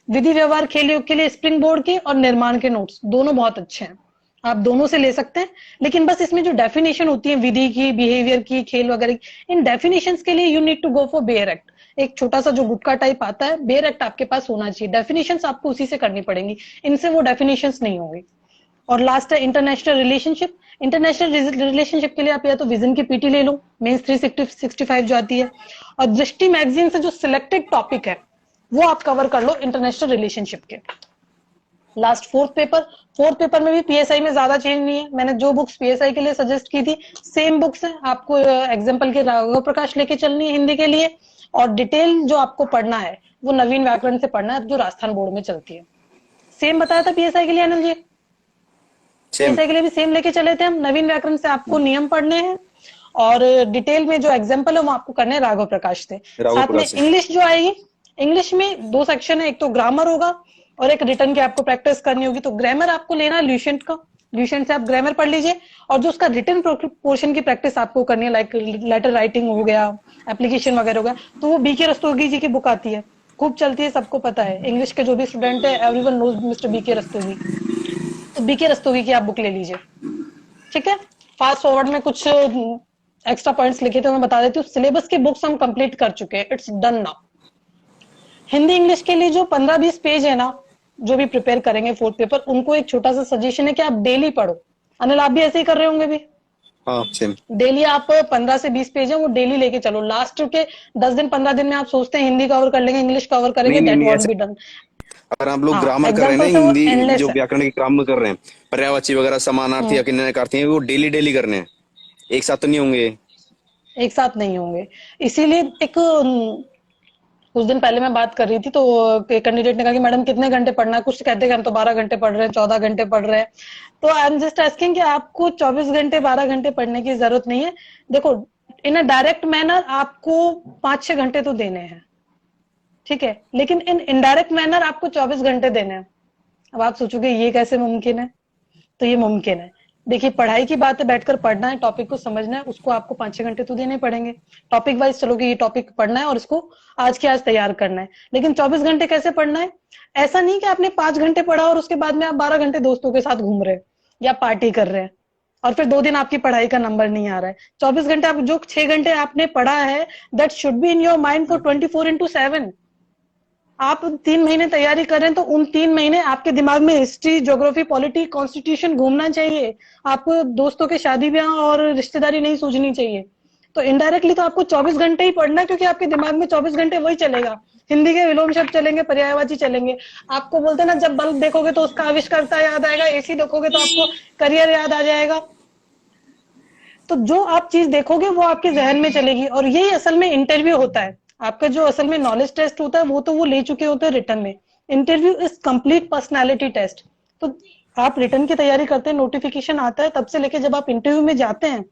विधि व्यवहार, खेल योग के लिए स्प्रिंग बोर्ड के और निर्माण के नोट्स दोनों बहुत अच्छे हैं, आप दोनों से ले सकते हैं। लेकिन बस इसमें जो डेफिनेशन होती है विधि की, बिहेवियर की, खेल वगैरह की, इन डेफिनेशंस के लिए you need to go for bare act. एक छोटा सा जो गुटका टाइप आता है, बेयर एक्ट आपके पास होना चाहिए, डेफिनेशंस आपको उसी से करनी पड़ेंगी, इनसे वो डेफिनेशंस नहीं होंगी। और लास्ट है इंटरनेशनल रिलेशनशिप। इंटरनेशनल रिलेशनशिप के लिए आप या तो विजन की पीटी ले लो, मेंस 365 जो आती है, और दृष्टि मैगजीन से जो सिलेक्टेड टॉपिक है वो आप कवर कर लो इंटरनेशनल रिलेशनशिप के। लास्ट फोर्थ पेपर में भी पीएसआई में ज्यादा चेंज नहीं है, मैंने जो बुक्स पीएसआई के लिए सजेस्ट की थी सेम बुक्स हैं, आपको एग्जाम्पल के राघव प्रकाश लेके चलनी है हिंदी के लिए। और डिटेल जो आपको पढ़ना है वो नवीन व्याकरण से पढ़ना है, जो राजस्थान बोर्ड में चलती है। सेम बताया था पीएसआई के लिए अनिल जी, पीएसआई के लिए भी सेम लेके चले थे हम, नवीन व्याकरण से आपको नियम पढ़ने हैं और डिटेल में जो एग्जाम्पल है वो आपको करने हैं राघव प्रकाश से। साथ में इंग्लिश जो आएगी, इंग्लिश में 2 सेक्शन है, एक तो ग्रामर होगा और एक रिटर्न की आपको प्रैक्टिस करनी होगी। तो ग्रामर आपको लेना है ल्यूसेंट का, ल्यूसेंट से आप ग्रामर पढ़ लीजिए, और जो उसका रिटर्न पोर्शन की प्रैक्टिस आपको करनी है, लाइक लेटर राइटिंग हो गया, एप्लीकेशन वगैरह हो गया, तो वो बीके रस्तोगी जी की बुक आती है, खूब चलती है, सबको पता है, इंग्लिश के जो भी स्टूडेंट है everyone knows mister B K Rastogi, तो बीके रस्तोगी की आप बुक ले लीजिए, ठीक है। फास्ट फॉरवर्ड में कुछ एक्स्ट्रा पॉइंट्स लिखे थे मैं बता देती हूँ। सिलेबस की बुक्स हम कंप्लीट कर चुके हैं, it's done now. Hindi English के लिए जो 15-20 पेज है ना, जो भी प्रिपेयर करेंगे फोर्थ पेपर, उनको एक छोटा सा सजेशन है कि आप डेली पढ़ो। अनिल आप भी ऐसे ही कर रहे होंगे भी? हाँ सेम। डेली आप 15 से 20 पेज है वो डेली लेके चलो। लास्ट के 10 दिन 15 दिन में आप सोचते हैं हिंदी कवर कर लेंगे, इंग्लिश कवर करेंगे, दैट वॉन्ट बी डन। अगर आप लोग हाँ, ग्रामर कर रहे हैं ना, एग्जाम्पल तो हिंदी एंडलेस जो है। व्याकरण के ग्रामर कर रहे हैं, पर्यायवाची वगैरह, समानार्थी या किन्नरकार्थी, वो डेली डेली करने हैं, एक साथ तो नहीं होंगे, एक साथ नहीं होंगे। इसीलिए एक कुछ दिन पहले मैं बात कर रही थी तो कैंडिडेट ने कहा कि मैडम कितने घंटे पढ़ना है, कुछ कहते हैं कि हम तो 12 घंटे पढ़ रहे हैं, 14 घंटे पढ़ रहे हैं। तो आई एम जस्ट आस्किंग कि आपको 24 घंटे 12 घंटे पढ़ने की जरूरत नहीं है। देखो, इन अ डायरेक्ट मैनर आपको 5-6 घंटे तो देने हैं, ठीक है, लेकिन इन इनडायरेक्ट मैनर आपको 24 घंटे देने हैं। अब आप सोचोगे ये कैसे मुमकिन है, तो ये मुमकिन है। देखिए, पढ़ाई की बात है, बैठकर पढ़ना है, टॉपिक को समझना है, उसको आपको 5-6 घंटे तो देने पड़ेंगे। टॉपिक वाइज चलोगे, ये टॉपिक पढ़ना है और इसको आज के आज तैयार करना है। लेकिन 24 घंटे कैसे पढ़ना है? ऐसा नहीं कि आपने 5 घंटे पढ़ा और उसके बाद में आप 12 घंटे दोस्तों के साथ घूम रहे हैं या पार्टी कर रहे हैं और फिर 2 दिन आपकी पढ़ाई का नंबर नहीं आ रहा है। 24 घंटे आप जो 6 घंटे आपने पढ़ा है, that should be in your mind for 24/7। आप 3 महीने तैयारी करें तो उन 3 महीने आपके दिमाग में हिस्ट्री, ज्योग्राफी, पॉलिटी, कॉन्स्टिट्यूशन घूमना चाहिए। आपको दोस्तों के शादी ब्याह और रिश्तेदारी नहीं सोचनी चाहिए। तो इनडायरेक्टली तो आपको 24 घंटे ही पढ़ना है, क्योंकि आपके दिमाग में 24 घंटे वही चलेगा। हिंदी के विलोम शब्द चलेंगे, पर्यायवाची चलेंगे। आपको बोलते हैं ना, जब बल्ब देखोगे तो उसका आविष्कर्ता याद आएगा, एसी देखोगे तो आपको करियर याद आ जाएगा। तो जो आप चीज देखोगे वो आपके जहन में चलेगी, और यही असल में इंटरव्यू होता है। आपका जो असल में नॉलेज टेस्ट होता है वो तो वो ले चुके होते हैं रिटर्न में। Interview is complete personality test. तो आप रिटर्न की तैयारी करते हैं, नोटिफिकेशन आता है, तब से लेके जब आप इंटरव्यू में जाते हैं,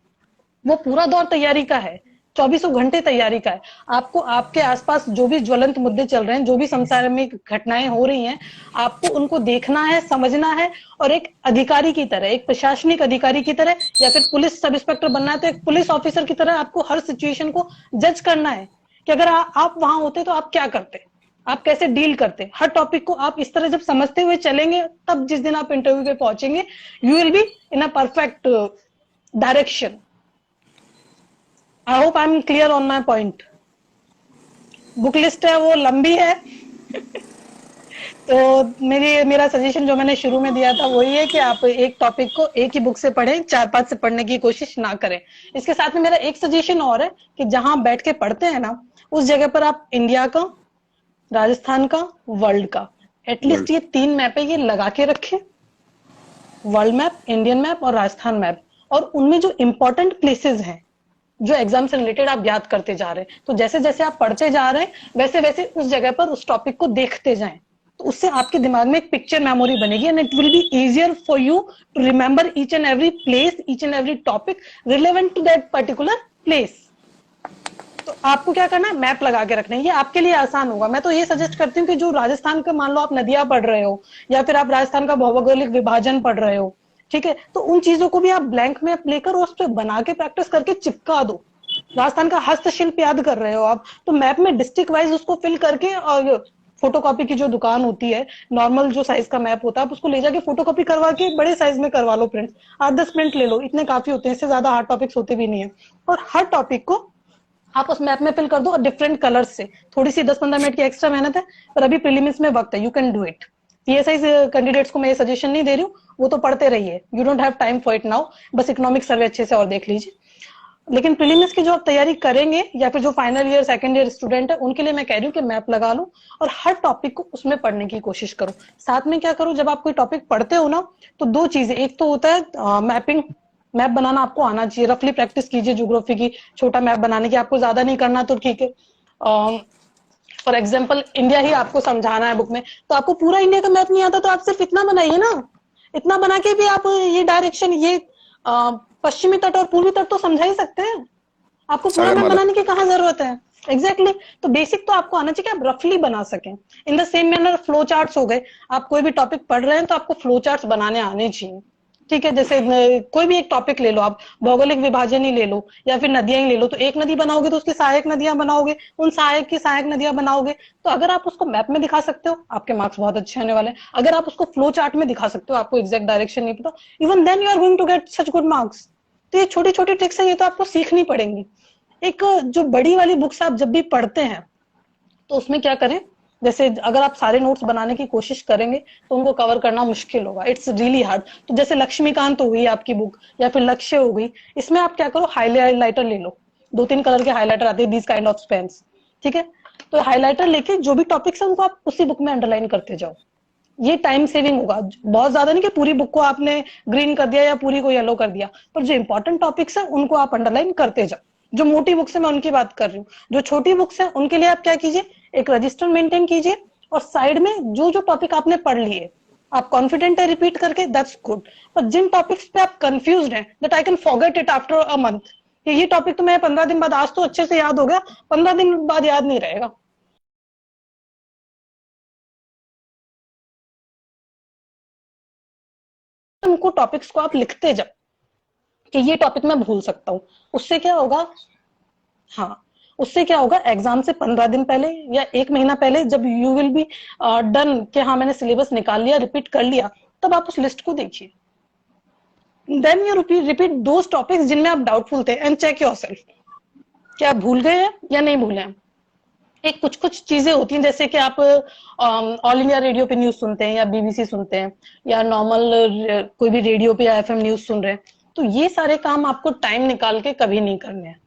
वो पूरा दौर तैयारी का है, 24 घंटे तैयारी का है। आपको आपके आसपास जो भी ज्वलंत मुद्दे चल रहे हैं, जो भी संसार में घटनाएं हो रही हैं, आपको उनको देखना है, समझना है, और एक अधिकारी की तरह, एक प्रशासनिक अधिकारी की तरह, या फिर पुलिस सब इंस्पेक्टर बनना है तो एक पुलिस ऑफिसर की तरह आपको हर सिचुएशन को जज करना है कि अगर आप वहां होते तो आप क्या करते, आप कैसे डील करते। हर टॉपिक को आप इस तरह जब समझते हुए चलेंगे, तब जिस दिन आप इंटरव्यू पे पहुंचेंगे, you will be in a perfect direction. I hope I am clear on my point. Book list है वो लंबी है तो मेरा सजेशन जो मैंने शुरू में दिया था वही है कि आप एक टॉपिक को एक ही बुक से पढ़ें, 4-5 से पढ़ने की कोशिश ना करें। इसके साथ में मेरा एक सजेशन और है कि जहां बैठ के पढ़ते हैं ना, उस जगह पर आप इंडिया का, राजस्थान का, वर्ल्ड का, एटलीस्ट ये 3 मैप है, ये लगा के रखें। वर्ल्ड मैप, इंडियन मैप और राजस्थान मैप। और उनमें जो इंपॉर्टेंट प्लेसेस हैं, जो एग्जाम से रिलेटेड आप याद करते जा रहे हैं, तो जैसे जैसे आप पढ़ते जा रहे हैं, वैसे वैसे उस जगह पर उस टॉपिक को देखते जाएं। तो उससे आपके दिमाग में एक पिक्चर मेमोरी बनेगी, and it will be easier for you to remember each and every place, each and every topic relevant to that particular place. तो आपको क्या करना है, मैप लगा के रखना है, ये आपके लिए आसान होगा। मैं तो ये सजेस्ट करती हूँ कि जो राजस्थान का, मान लो आप नदियां पढ़ रहे हो, या फिर आप राजस्थान का भौगोलिक विभाजन पढ़ रहे हो, ठीक है, तो उन चीजों को भी आप ब्लैंक मैप लेकर उस पर बना के प्रैक्टिस करके चिपका दो। राजस्थान का हस्तशिल्प याद कर रहे हो आप, तो मैप में डिस्ट्रिक्ट वाइज उसको फिल करके, और फोटोकॉपी की जो दुकान होती है, नॉर्मल जो साइज का मैप होता है, आप उसको ले जाके फोटोकॉपी करवा के बड़े साइज में करवा लो प्रिंट। 8-10 प्रिंट ले लो, इतने काफी होते हैं, इससे ज्यादा हार्ड टॉपिक्स होते भी नहीं है। और हर टॉपिक को आप उस मैप में फिल कर दो डिफरेंट कलर्स से। थोड़ी सी 10-15 मिनट की एक्स्ट्रा मेहनत है, पर अभी प्रीलिम्स में वक्त है, you can do it. PSI candidates को मैं ये सजेशन नहीं दे रही हूँ, वो तो पढ़ते रहिए, you don't have time for it now, बस इकोनॉमिक सर्वे अच्छे से और देख लीजिए। लेकिन प्रीलिम्स की जो आप तैयारी करेंगे, या फिर जो final year second year student है, उनके लिए मैं कह रही हूँ कि मैप लगा लो और हर टॉपिक को उसमें पढ़ने की कोशिश करो। साथ में क्या करो, जब आप कोई टॉपिक पढ़ते हो ना, तो 2 चीजें, एक तो होता है मैपिंग, मैप बनाना आपको आना चाहिए, रफली प्रैक्टिस कीजिए ज्योग्राफी की, छोटा मैप बनाने की, आपको ज्यादा नहीं करना तो ठीक है। फॉर एग्जाम्पल इंडिया ही आपको समझाना है बुक में, तो आपको पूरा इंडिया का मैप नहीं आता, तो आप सिर्फ इतना बनाइए ना, इतना बना के भी आप ये डायरेक्शन, ये पश्चिमी तट और पूर्वी तट तो समझा ही सकते हैं। आपको पूरा मैप बनाने की कहाँ जरूरत है? एग्जैक्टली तो बेसिक तो आपको आना चाहिए कि आप रफली बना सकें। In the same manner flow charts हो गए, आप कोई भी टॉपिक पढ़ रहे हैं तो आपको फ्लो चार्ट्स बनाने आने चाहिए, ठीक है। जैसे कोई भी एक टॉपिक ले लो, आप भौगोलिक विभाजन ही ले लो या फिर नदियां ही ले लो, तो एक नदी बनाओगे तो उसकी सहायक नदियां बनाओगे, उन सहायक की सहायक नदियां बनाओगे। तो अगर आप उसको मैप में दिखा सकते हो, आपके मार्क्स बहुत अच्छे आने वाले हैं। अगर आप उसको फ्लो चार्ट में दिखा सकते हो, आपको एग्जैक्ट डायरेक्शन नहीं पता, even then you are going to get such good marks. तो ये छोटी छोटी ट्रिक्स है, ये तो आपको सीखनी पड़ेंगी। एक जो बड़ी वाली बुक्स आप जब भी पढ़ते हैं तो उसमें क्या करें, जैसे अगर आप सारे नोट्स बनाने की कोशिश करेंगे तो उनको कवर करना मुश्किल होगा, इट्स रियली हार्ड। तो जैसे लक्ष्मीकांत हो गई आपकी बुक, या फिर लक्ष्य हो गई, इसमें आप क्या करो, हाईलाइटर ले लो, 2-3 कलर के हाईलाइटर आते हैं, दीज काइंड ऑफ पेन्स, ठीक है। तो हाईलाइटर लेके जो भी टॉपिक्स है उनको आप उसी बुक में अंडरलाइन करते जाओ, ये टाइम सेविंग होगा। बहुत ज्यादा नहीं कि पूरी बुक को आपने ग्रीन कर दिया या पूरी को येलो कर दिया, पर जो इंपॉर्टेंट टॉपिक्स है उनको आप अंडरलाइन करते जाओ। जो मोटी बुक्स है मैं उनकी बात कर रही हूँ, जो छोटी बुक्स है उनके लिए आप क्या कीजिए, एक रजिस्टर मेंटेन कीजिए और साइड में जो जो टॉपिक आपने पढ़ लिए आप कॉन्फिडेंट है रिपीट करके, दैट्स गुड। पर जिन टॉपिक्स पे आप कंफ्यूज्ड हैं, that I can forget it after a month, ये टॉपिक तो मैं 15 दिन बाद, आज तो अच्छे से याद हो गया, 15 दिन बाद याद नहीं रहेगा। उनको टॉपिक्स को आप लिखते जाओ कि ये टॉपिक मैं भूल सकता हूँ। उससे क्या होगा, हाँ, उससे क्या होगा, एग्जाम से 15 दिन पहले या 1 महीना पहले जब यू विल बी डन कि हाँ मैंने सिलेबस निकाल लिया, रिपीट कर लिया, तब आप उस लिस्ट को देखिए। Then you repeat those topics जिनमें आप डाउटफुल थे एंड चेक योरसेल्फ क्या आप भूल गए हैं या नहीं भूले हैं। एक कुछ कुछ चीजें होती हैं, जैसे कि आप ऑल इंडिया रेडियो पे न्यूज सुनते हैं या बीबीसी सुनते हैं या नॉर्मल कोई भी रेडियो पे या एफएम न्यूज सुन रहे हैं, तो ये सारे काम आपको टाइम निकाल के कभी नहीं करने हैं।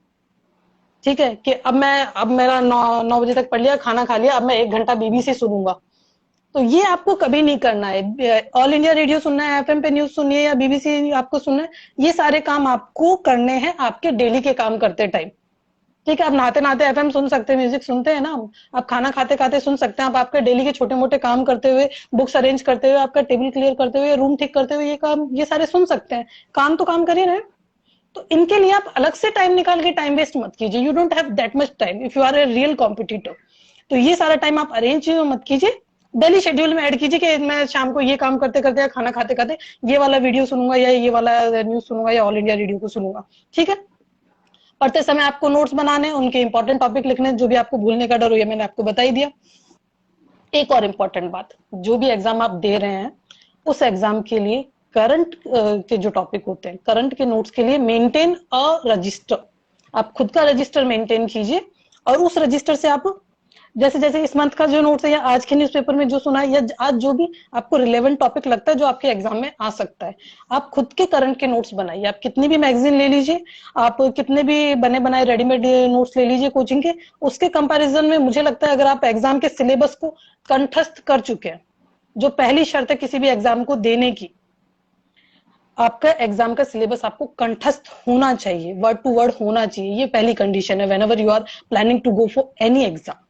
ठीक है कि अब मेरा 9 बजे तक पढ़ लिया, खाना खा लिया, अब मैं 1 घंटा बीबीसी सुनूंगा, तो ये आपको कभी नहीं करना है। ऑल इंडिया रेडियो सुनना है, एफएम पे न्यूज सुननी है या बीबीसी आपको सुनना है, ये सारे काम आपको करने हैं आपके डेली के काम करते टाइम। ठीक है, आप नहाते नहाते एफएम सुन सकते हैं, म्यूजिक सुनते हैं ना, आप खाना खाते खाते सुन सकते हैं, आप आपके डेली के छोटे मोटे काम करते हुए, बुक्स अरेंज करते हुए, आपका टेबल क्लियर करते हुए, रूम ठीक करते हुए, ये काम ये सारे सुन सकते हैं। काम तो काम कर ही रहे। तो इनके लिए आप अलग से टाइम निकाल के टाइम वेस्ट मत कीजिए। You don't have that much time if you are a real competitor. तो ये सारा टाइम आप अरेंज मत कीजिए, डेली शेड्यूल में ऐड कीजिए कि मैं शाम को ये काम करते करते या खाना खाते खाते ये वाला वीडियो सुनूंगा या ये वाला न्यूज सुनूंगा या ऑल इंडिया रेडियो को सुनूंगा। ठीक है, पढ़ते समय आपको नोट्स बनाने, उनके इंपॉर्टेंट टॉपिक लिखने, जो भी आपको भूलने का डर हो, ये मैंने आपको बता ही दिया। एक और इम्पोर्टेंट बात, जो भी एग्जाम आप दे रहे हैं उस एग्जाम के लिए करंट के जो टॉपिक होते हैं, करंट के नोट्स के लिए मेंटेन अ रजिस्टर। आप खुद का रजिस्टर मेंटेन कीजिए और उस रजिस्टर से आप जैसे जैसे इस मंथ का जो नोट्स है या आज के न्यूज़पेपर में जो सुना है या आज जो भी आपको रिलेवेंट टॉपिक लगता है जो आपके एग्जाम में आ सकता है, आप खुद के करंट के नोट्स बनाइए। आप कितनी भी मैगजीन ले लीजिए, आप कितने भी बने बनाए रेडीमेड नोट्स ले लीजिए कोचिंग के, उसके कंपैरिजन में मुझे लगता है अगर आप एग्जाम के सिलेबस को कंठस्थ कर चुके हैं, जो पहली शर्त है किसी भी एग्जाम को देने की, आपका एग्जाम का सिलेबस आपको कंठस्थ होना चाहिए, वर्ड टू वर्ड होना चाहिए, ये पहली कंडीशन है whenever you are planning to go for any exam.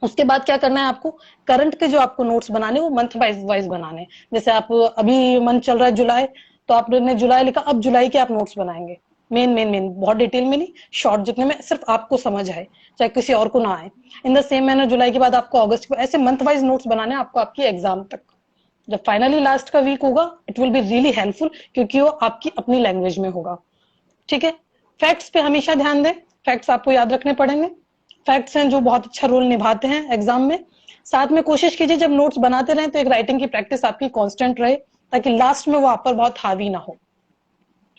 उसके बाद क्या करना है आपको, करंट के जो आपको नोट्स बनाने वो मंथ वाइज बनाने। जैसे आप अभी मंथ चल रहा है जुलाई, तो आपने जुलाई लिखा, अब जुलाई के आप नोट्स बनाएंगे, मेन मेन मेन, बहुत डिटेल में नहीं, शॉर्ट जितने में सिर्फ आपको समझ आए, चाहे किसी और को ना आए। इन द सेम मैनर जुलाई के बाद आपको अगस्त को, ऐसे मंथ वाइज नोट्स बनाने आपको आपकी एग्जाम तक। जब फाइनली लास्ट का वीक होगा it will be really helpful, क्योंकि वो आपकी अपनी लैंग्वेज में होगा। ठीक है, फैक्ट्स पे हमेशा ध्यान दें, फैक्ट्स आपको याद रखने पड़ेंगे। फैक्ट्स हैं जो बहुत अच्छा रोल निभाते हैं एग्जाम में। साथ में कोशिश कीजिए जब नोट्स बनाते रहें तो एक राइटिंग की प्रैक्टिस आपकी कांस्टेंट रहे, ताकि लास्ट में वो आप पर बहुत हावी ना हो।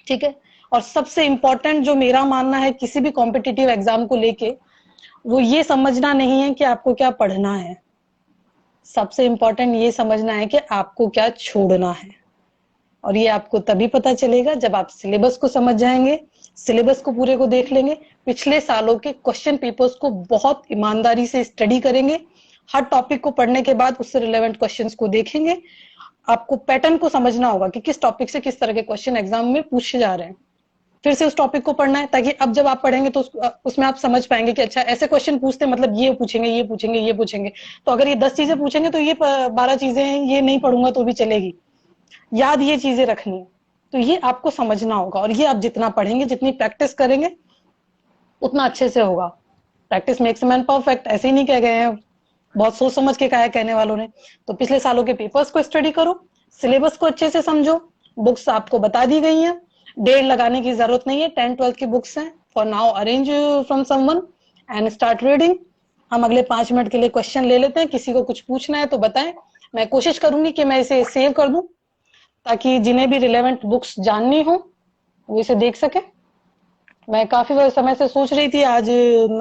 ठीक है, और सबसे इंपॉर्टेंट जो मेरा मानना है किसी भी कॉम्पिटिटिव एग्जाम को लेके, वो ये समझना नहीं है कि आपको क्या पढ़ना है, सबसे इंपॉर्टेंट ये समझना है कि आपको क्या छोड़ना है। और ये आपको तभी पता चलेगा जब आप सिलेबस को समझ जाएंगे, सिलेबस को पूरे को देख लेंगे, पिछले सालों के क्वेश्चन पेपर्स को बहुत ईमानदारी से स्टडी करेंगे, हर टॉपिक को पढ़ने के बाद उससे रिलेवेंट क्वेश्चंस को देखेंगे। आपको पैटर्न को समझना होगा कि किस टॉपिक से किस तरह के क्वेश्चन एग्जाम में पूछे जा रहे हैं, फिर से उस टॉपिक को पढ़ना है, ताकि अब जब आप पढ़ेंगे तो उसमें आप समझ पाएंगे कि अच्छा ऐसे क्वेश्चन पूछते हैं, मतलब ये पूछेंगे ये पूछेंगे ये पूछेंगे, तो अगर ये 10 चीजें पूछेंगे तो ये 12 चीजें हैं, ये नहीं पढ़ूंगा तो भी चलेगी, याद ये चीजें रखनी। तो ये आपको समझना होगा, और ये आप जितना पढ़ेंगे, जितनी प्रैक्टिस करेंगे, उतना अच्छे से होगा। Practice makes a man perfect, ऐसे ही नहीं कह गए हैं, बहुत सोच समझ के कहा है कहने वालों ने। तो पिछले सालों के पेपर्स को स्टडी करो, सिलेबस को अच्छे से समझो, बुक्स आपको बता दी गई हैं, डेढ़ लगाने की जरूरत नहीं है, 10-12 की बुक्स हैं। For now arrange from someone and start reading. हम अगले 5 मिनट के लिए क्वेश्चन ले लेते हैं, किसी को कुछ पूछना है तो बताएं, मैं कोशिश करूंगी कि मैं इसे सेव कर दूं ताकि जिन्हें भी रिलेवेंट बुक्स जाननी हो वो इसे देख सके। मैं काफी समय से सोच रही थी, आज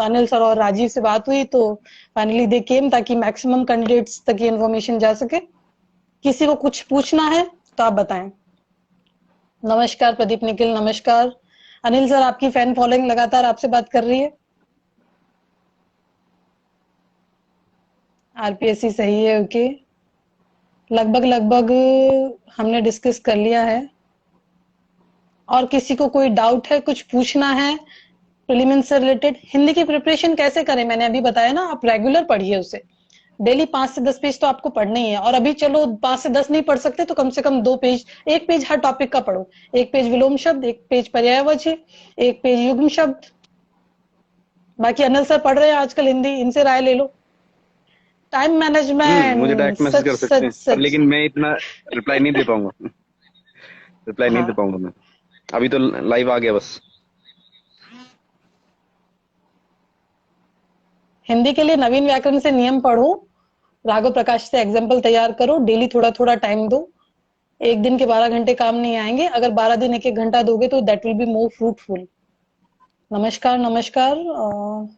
अनिल सर और राजीव से बात हुई तो फाइनली दे केम, ताकि मैक्सिमम कैंडिडेट्स तक ये इन्फॉर्मेशन जा सके। किसी को कुछ पूछना है तो आप बताएं। नमस्कार प्रदीप निखिल, नमस्कार अनिल सर, आपकी फैन फॉलोइंग लगातार आपसे बात कर रही है। आरपीएससी सही है, ओके, लगभग लगभग हमने डिस्कस कर लिया है। और किसी को कोई डाउट है, कुछ पूछना है प्रीलिम्स से रिलेटेड। हिंदी की प्रिपरेशन कैसे करें, मैंने अभी बताया ना, आप रेगुलर पढ़िए उसे। डेली 5 से 10 पेज तो आपको पढ़ने ही है, और अभी चलो 5 से 10 नहीं पढ़ सकते तो कम से कम 2 पेज, 1 पेज हर टॉपिक का पढ़ो। 1 पेज विलोम शब्द, 1 पेज पर्यायवाची, 1 पेज युग्म शब्द। बाकी अनिल सर पढ़ रहे हैं आजकल हिंदी, इनसे राय ले लो। टाइम मुझे मैनेजमेंट, डायरेक्ट मैसेज सच कर सकते सच हैं, पर सच। लेकिन मैं इतना रिप्लाई नहीं दे पाऊंगा। रिप्लाई नहीं दे हाँ, पाऊंगा मैं। अभी तो लाइव आ गया बस। हिंदी के लिए नवीन व्याकरण से नियम पढ़ो, राघव प्रकाश से एग्जाम्पल तैयार करो, डेली थोड़ा थोड़ा टाइम दो। एक दिन के 12 घंटे काम नहीं आएंगे, अगर 12 दिन 1-1 घंटा दोगे तो that will be more fruitful. नमस्कार नमस्कार।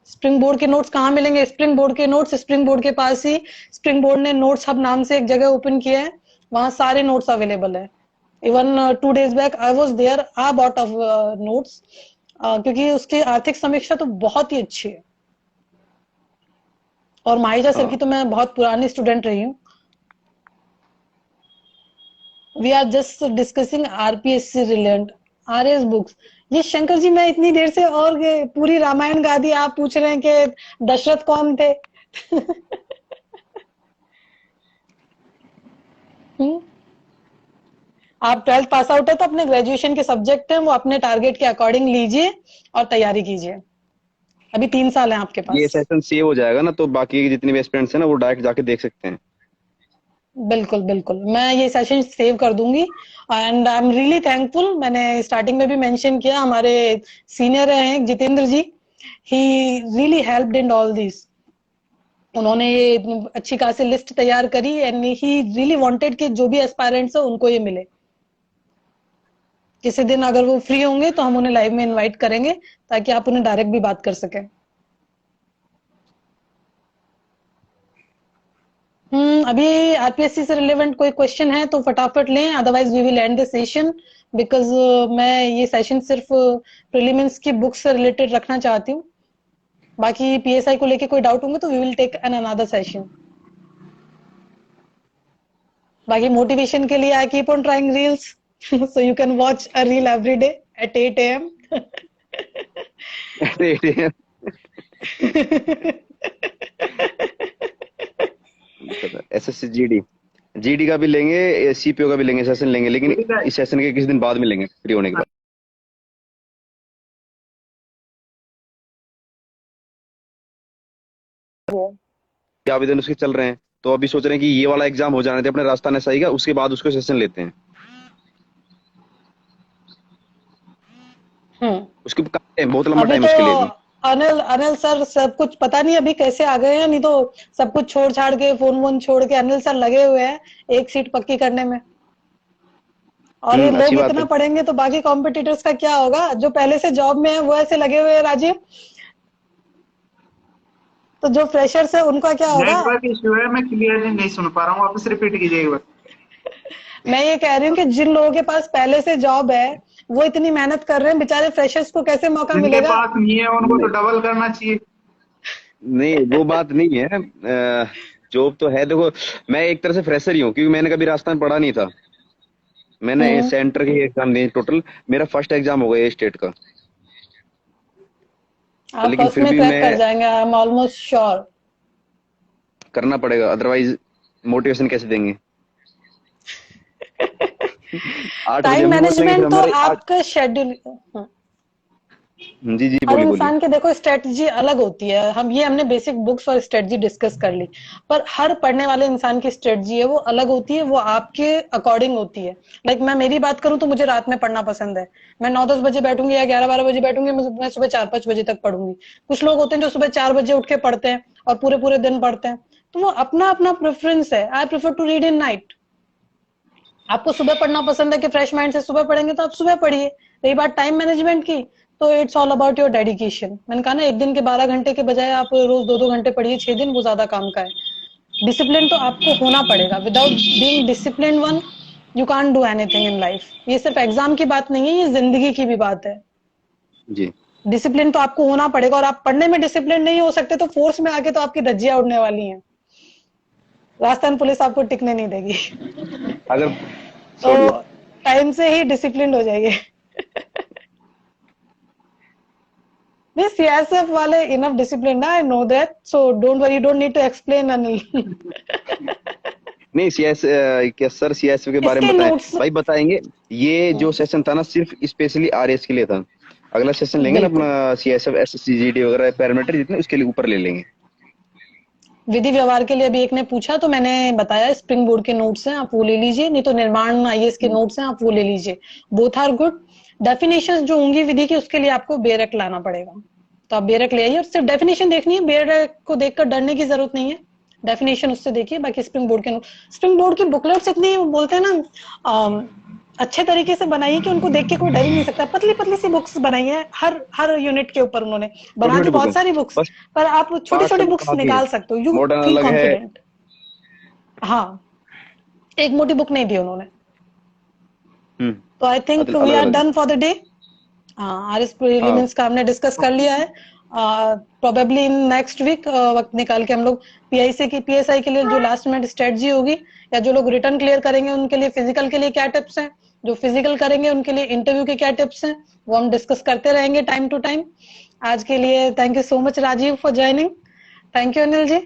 स्प्रिंग बोर्ड के नोट्स कहाँ मिलेंगे? स्प्रिंग बोर्ड के नोट्स स्प्रिंग बोर्ड के पास ही स्प्रिंग बोर्ड ने नोट्स हब नाम से एक जगह ओपन किया है, वहां सारे नोट्स अवेलेबल है। Even 2 days back I was there, I bought of notes, क्योंकि उसकी आर्थिक समीक्षा तो बहुत ही अच्छी है। और माहिजा सर की हाँ, तो मैं बहुत पुरानी स्टूडेंट रही हूँ। We are just discussing RPSC related RS books. ये शंकर जी, मैं इतनी देर से और पूरी रामायण गा दी, आप पूछ रहे हैं कि दशरथ कौन थे? हम्म? आप 12th पास आउट है तो अपने ग्रेजुएशन के सब्जेक्ट हैं वो अपने टारगेट के अकॉर्डिंग लीजिए और तैयारी कीजिए। अभी 3 साल है आपके ये पास। सेशन सेव हो जाएगा ना, तो बाकी के जितने भी एस्पिरेंट्स हैं ना, वो डायरेक्ट जाके देख सकते हैं। बिल्कुल बिल्कुल, मैं ये सेशन सेव कर दूंगी। And I am really thankful, मैंने स्टार्टिंग में भी मेंशन किया, हमारे सीनियर हैं Jitendra ji, he really helped in all this. उन्होंने ये इतनी अच्छी खासी लिस्ट तैयार करी एंड ही रियली वांटेड कि जो भी एस्पायरेंट्स है उनको ये मिले। किसी दिन अगर वो फ्री होंगे तो हम उन्हें लाइव में इनवाइट करेंगे, ताकि आप उन्हें डायरेक्ट भी बात कर सकें। अभी आरपीएससी से रिलेवेंट कोई क्वेश्चन है तो फटाफट लें, otherwise we will end the session, because मैं ये सेशन सिर्फ प्रीलिम्स की बुक से रिलेटेड रखना चाहती हूँ। बाकी पीएसआई को लेके कोई डाउट होंगे तो we will take an another session. बाकी मोटिवेशन के लिए I keep on trying reels, so you can watch a reel every day at 8 AM। SSC GD, GD का भी लेंगे, सीपीओ का भी लेंगे, सेशन लेंगे, लेकिन ठीक है। इस सेशन के किसी दिन बाद मिलेंगे फ्री होने के बाद। क्या आवेदन उसके चल रहे हैं, तो अभी सोच रहे हैं कि ये वाला एग्जाम हो जाने थे अपने राजस्थान एसआई का, उसके बाद उसको सेशन लेते हैं। हम्म। उसके बहुत लंबा अभी टाइम तो उसके लिए भी। अनिल अनिल सर सब कुछ पता नहीं अभी कैसे आ गए हैं, नहीं तो सब कुछ छोड़ छाड़ के, फोन वोन छोड़ के अनिल सर लगे हुए हैं एक सीट पक्की करने में। और ये अच्छी लोग बात इतना है। पढ़ेंगे तो बाकी कॉम्पिटिटर्स का क्या होगा? जो पहले से जॉब में है वो ऐसे लगे हुए हैं राजीव, तो जो फ्रेशर्स है उनका क्या होगा? नेटवर्क इश्यू है, मैं क्लियरली नहीं सुन पा रहा हूँ, वापस रिपीट कीजिए एक बार। मैं ये कह रही हूँ कि जिन लोगों के पास पहले से जॉब है वो इतनी मेहनत कर रहे हैं, बेचारे फ्रेशर्स को कैसे मौका जिनके मिलेगा? पास नहीं है उनको तो नहीं, डबल करना चाहिए। नहीं वो बात नहीं है। जॉब तो है, देखो मैं एक तरह से फ्रेशर ही हूँ, क्योंकि मैंने कभी राजस्थान पढ़ा नहीं था। मैंने हम्म। सेंटर के एग्जाम दिए टोटल, मेरा फर्स्ट एग्जाम होगा ये स्टेट का। आप लेकिन फर्स्ट फिर में भी क्रैक मैं कर जाएंगे, आई एम ऑलमोस्ट श्योर। करना पड़ेगा, अदरवाइज मोटिवेशन कैसे देंगे। 8 बजे टाइम हम लोग बोलेंगे, फिर मैनेजमेंट तो हमारे आपका शेड्यूल, जी जी हर बोलिए बोलिए। इंसान की देखो स्ट्रेटजी अलग होती है। हमने बेसिक बुक्स और स्ट्रेटजी डिस्कस कर ली, पर हर पढ़ने वाले इंसान की स्ट्रेटजी है वो अलग होती है, वो आपके अकॉर्डिंग होती है। लाइक मैं मेरी बात करूं तो मुझे रात में पढ़ना पसंद है, मैं 9-10 बजे बैठूंगी या 11-12 बजे बैठूंगी, मैं सुबह 4-5 बजे तक पढ़ूंगी। कुछ लोग होते हैं जो सुबह 4 बजे उठ के पढ़ते हैं और पूरे पूरे दिन पढ़ते हैं, तो वो अपना अपना प्रेफरेंस है। I prefer to read in night. आपको सुबह पढ़ना पसंद है कि फ्रेश माइंड से सुबह पढ़ेंगे तो आप सुबह पढ़िए। रही बात टाइम मैनेजमेंट की, तो it's all about your dedication. मैंने कहा ना, एक दिन के 12 घंटे के बजाय आप रोज 2-2 घंटे पढ़िए 6 दिन, वो ज्यादा काम का है। डिसिप्लिन तो आपको होना पड़ेगा, without being discipline one you can't do anything in life. ये सिर्फ एग्जाम की बात नहीं है, ये जिंदगी की भी बात है। जी। डिसिप्लिन तो आपको होना पड़ेगा, और आप पढ़ने में डिसिप्लिन नहीं हो सकते तो फोर्स में आके तो आपकी धज्जियां उड़ने वाली हैं। राजस्थान पुलिस आपको टिकने नहीं देगी। अगर तो सॉरी, टाइम से ही डिसिप्लिन हो जाइए। नहीं, सीएसएफ वाले इनफ डिसिप्लिन ना, I know that, so don't worry, don't need to explain Anil. नहीं सीएस क्या सर सीएस के बारे में इसके बताएं नोट्स भाई, बताएंगे। ये जो सेशन था ना सिर्फ स्पेशली आरएस के लिए था। अगला सेशन लेंगे ना बिल्कुल। अपना सीएसएफ एसएससीजीडी वगैरह पैरामीटर जितने उसके लिए ऊपर ले लेंगे। विधि व्यवहार के लिए अभी एक ने पूछा तो मैंने बताया स्प्रिंग बोर्ड के नोट्स हैं, आप वो ले लीजिए, नहीं तो निर्माण आईएएस के नोट्स हैं, आप वो ले लीजिए। Both are good. डेफिनेशंस जो होंगी विधि की उसके लिए आपको बेरक लाना पड़ेगा, तो आप बेरक ले आइए और सिर्फ डेफिनेशन देखनी है, बेरक को देखकर डरने की जरूरत नहीं है, डेफिनेशन उससे देखिए। बाकी स्प्रिंग बोर्ड के नोट, स्प्रिंग बोर्ड की बुकलेट्स इतनी बोलते हैं ना अच्छे तरीके से बनाई कि उनको देख के कोई डर ही नहीं सकता। पतली पतली सी बुक्स बनाई है हर हर यूनिट के ऊपर, उन्होंने छोटी बना छोटी तो बहुत बुकें सारी बुक्स, बस, पर आप छोटी पांच छोटी सब्जेक्ट बुक्स काफी है। निकाल सकते हो, यू मॉडर्न फील अलग है। कॉन्फिडेंट। हाँ, एक मोटी बुक नहीं दी उन्होंने। तो आई थिंक वी अलग आर अलग है। Done for the day. RS हाँ प्रीलिम्स का हमने डिस्कस कर लिया है। प्रोबेबली इन नेक्स्ट वीक वक्त निकाल के हम लोग पीआईसी की पीएसआई के लिए जो लास्ट मिनट स्ट्रेटजी होगी, या जो लोग रिटर्न क्लियर करेंगे उनके लिए फिजिकल के लिए क्या टिप्स हैं, जो फिजिकल करेंगे उनके लिए इंटरव्यू के क्या टिप्स हैं, वो हम डिस्कस करते रहेंगे टाइम टू टाइम। आज के लिए thank you so much Rajiv for joining. Thank you Anil ji. We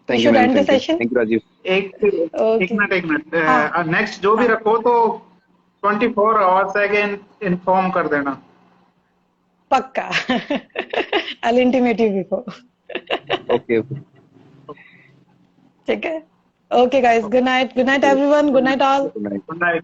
thank you should ma'am, end the session. Thank you Rajiv. एक ओके। मिनट एक मिनट, हाँ नेक्स्ट जो भी हाँ रखो तो 24 आवर्स आगे इन्फॉर्म कर देना। पक्का। I intimate you before. Okay okay. ठीक है। Okay guys, good night, good night everyone, good night all. Good night. Good night.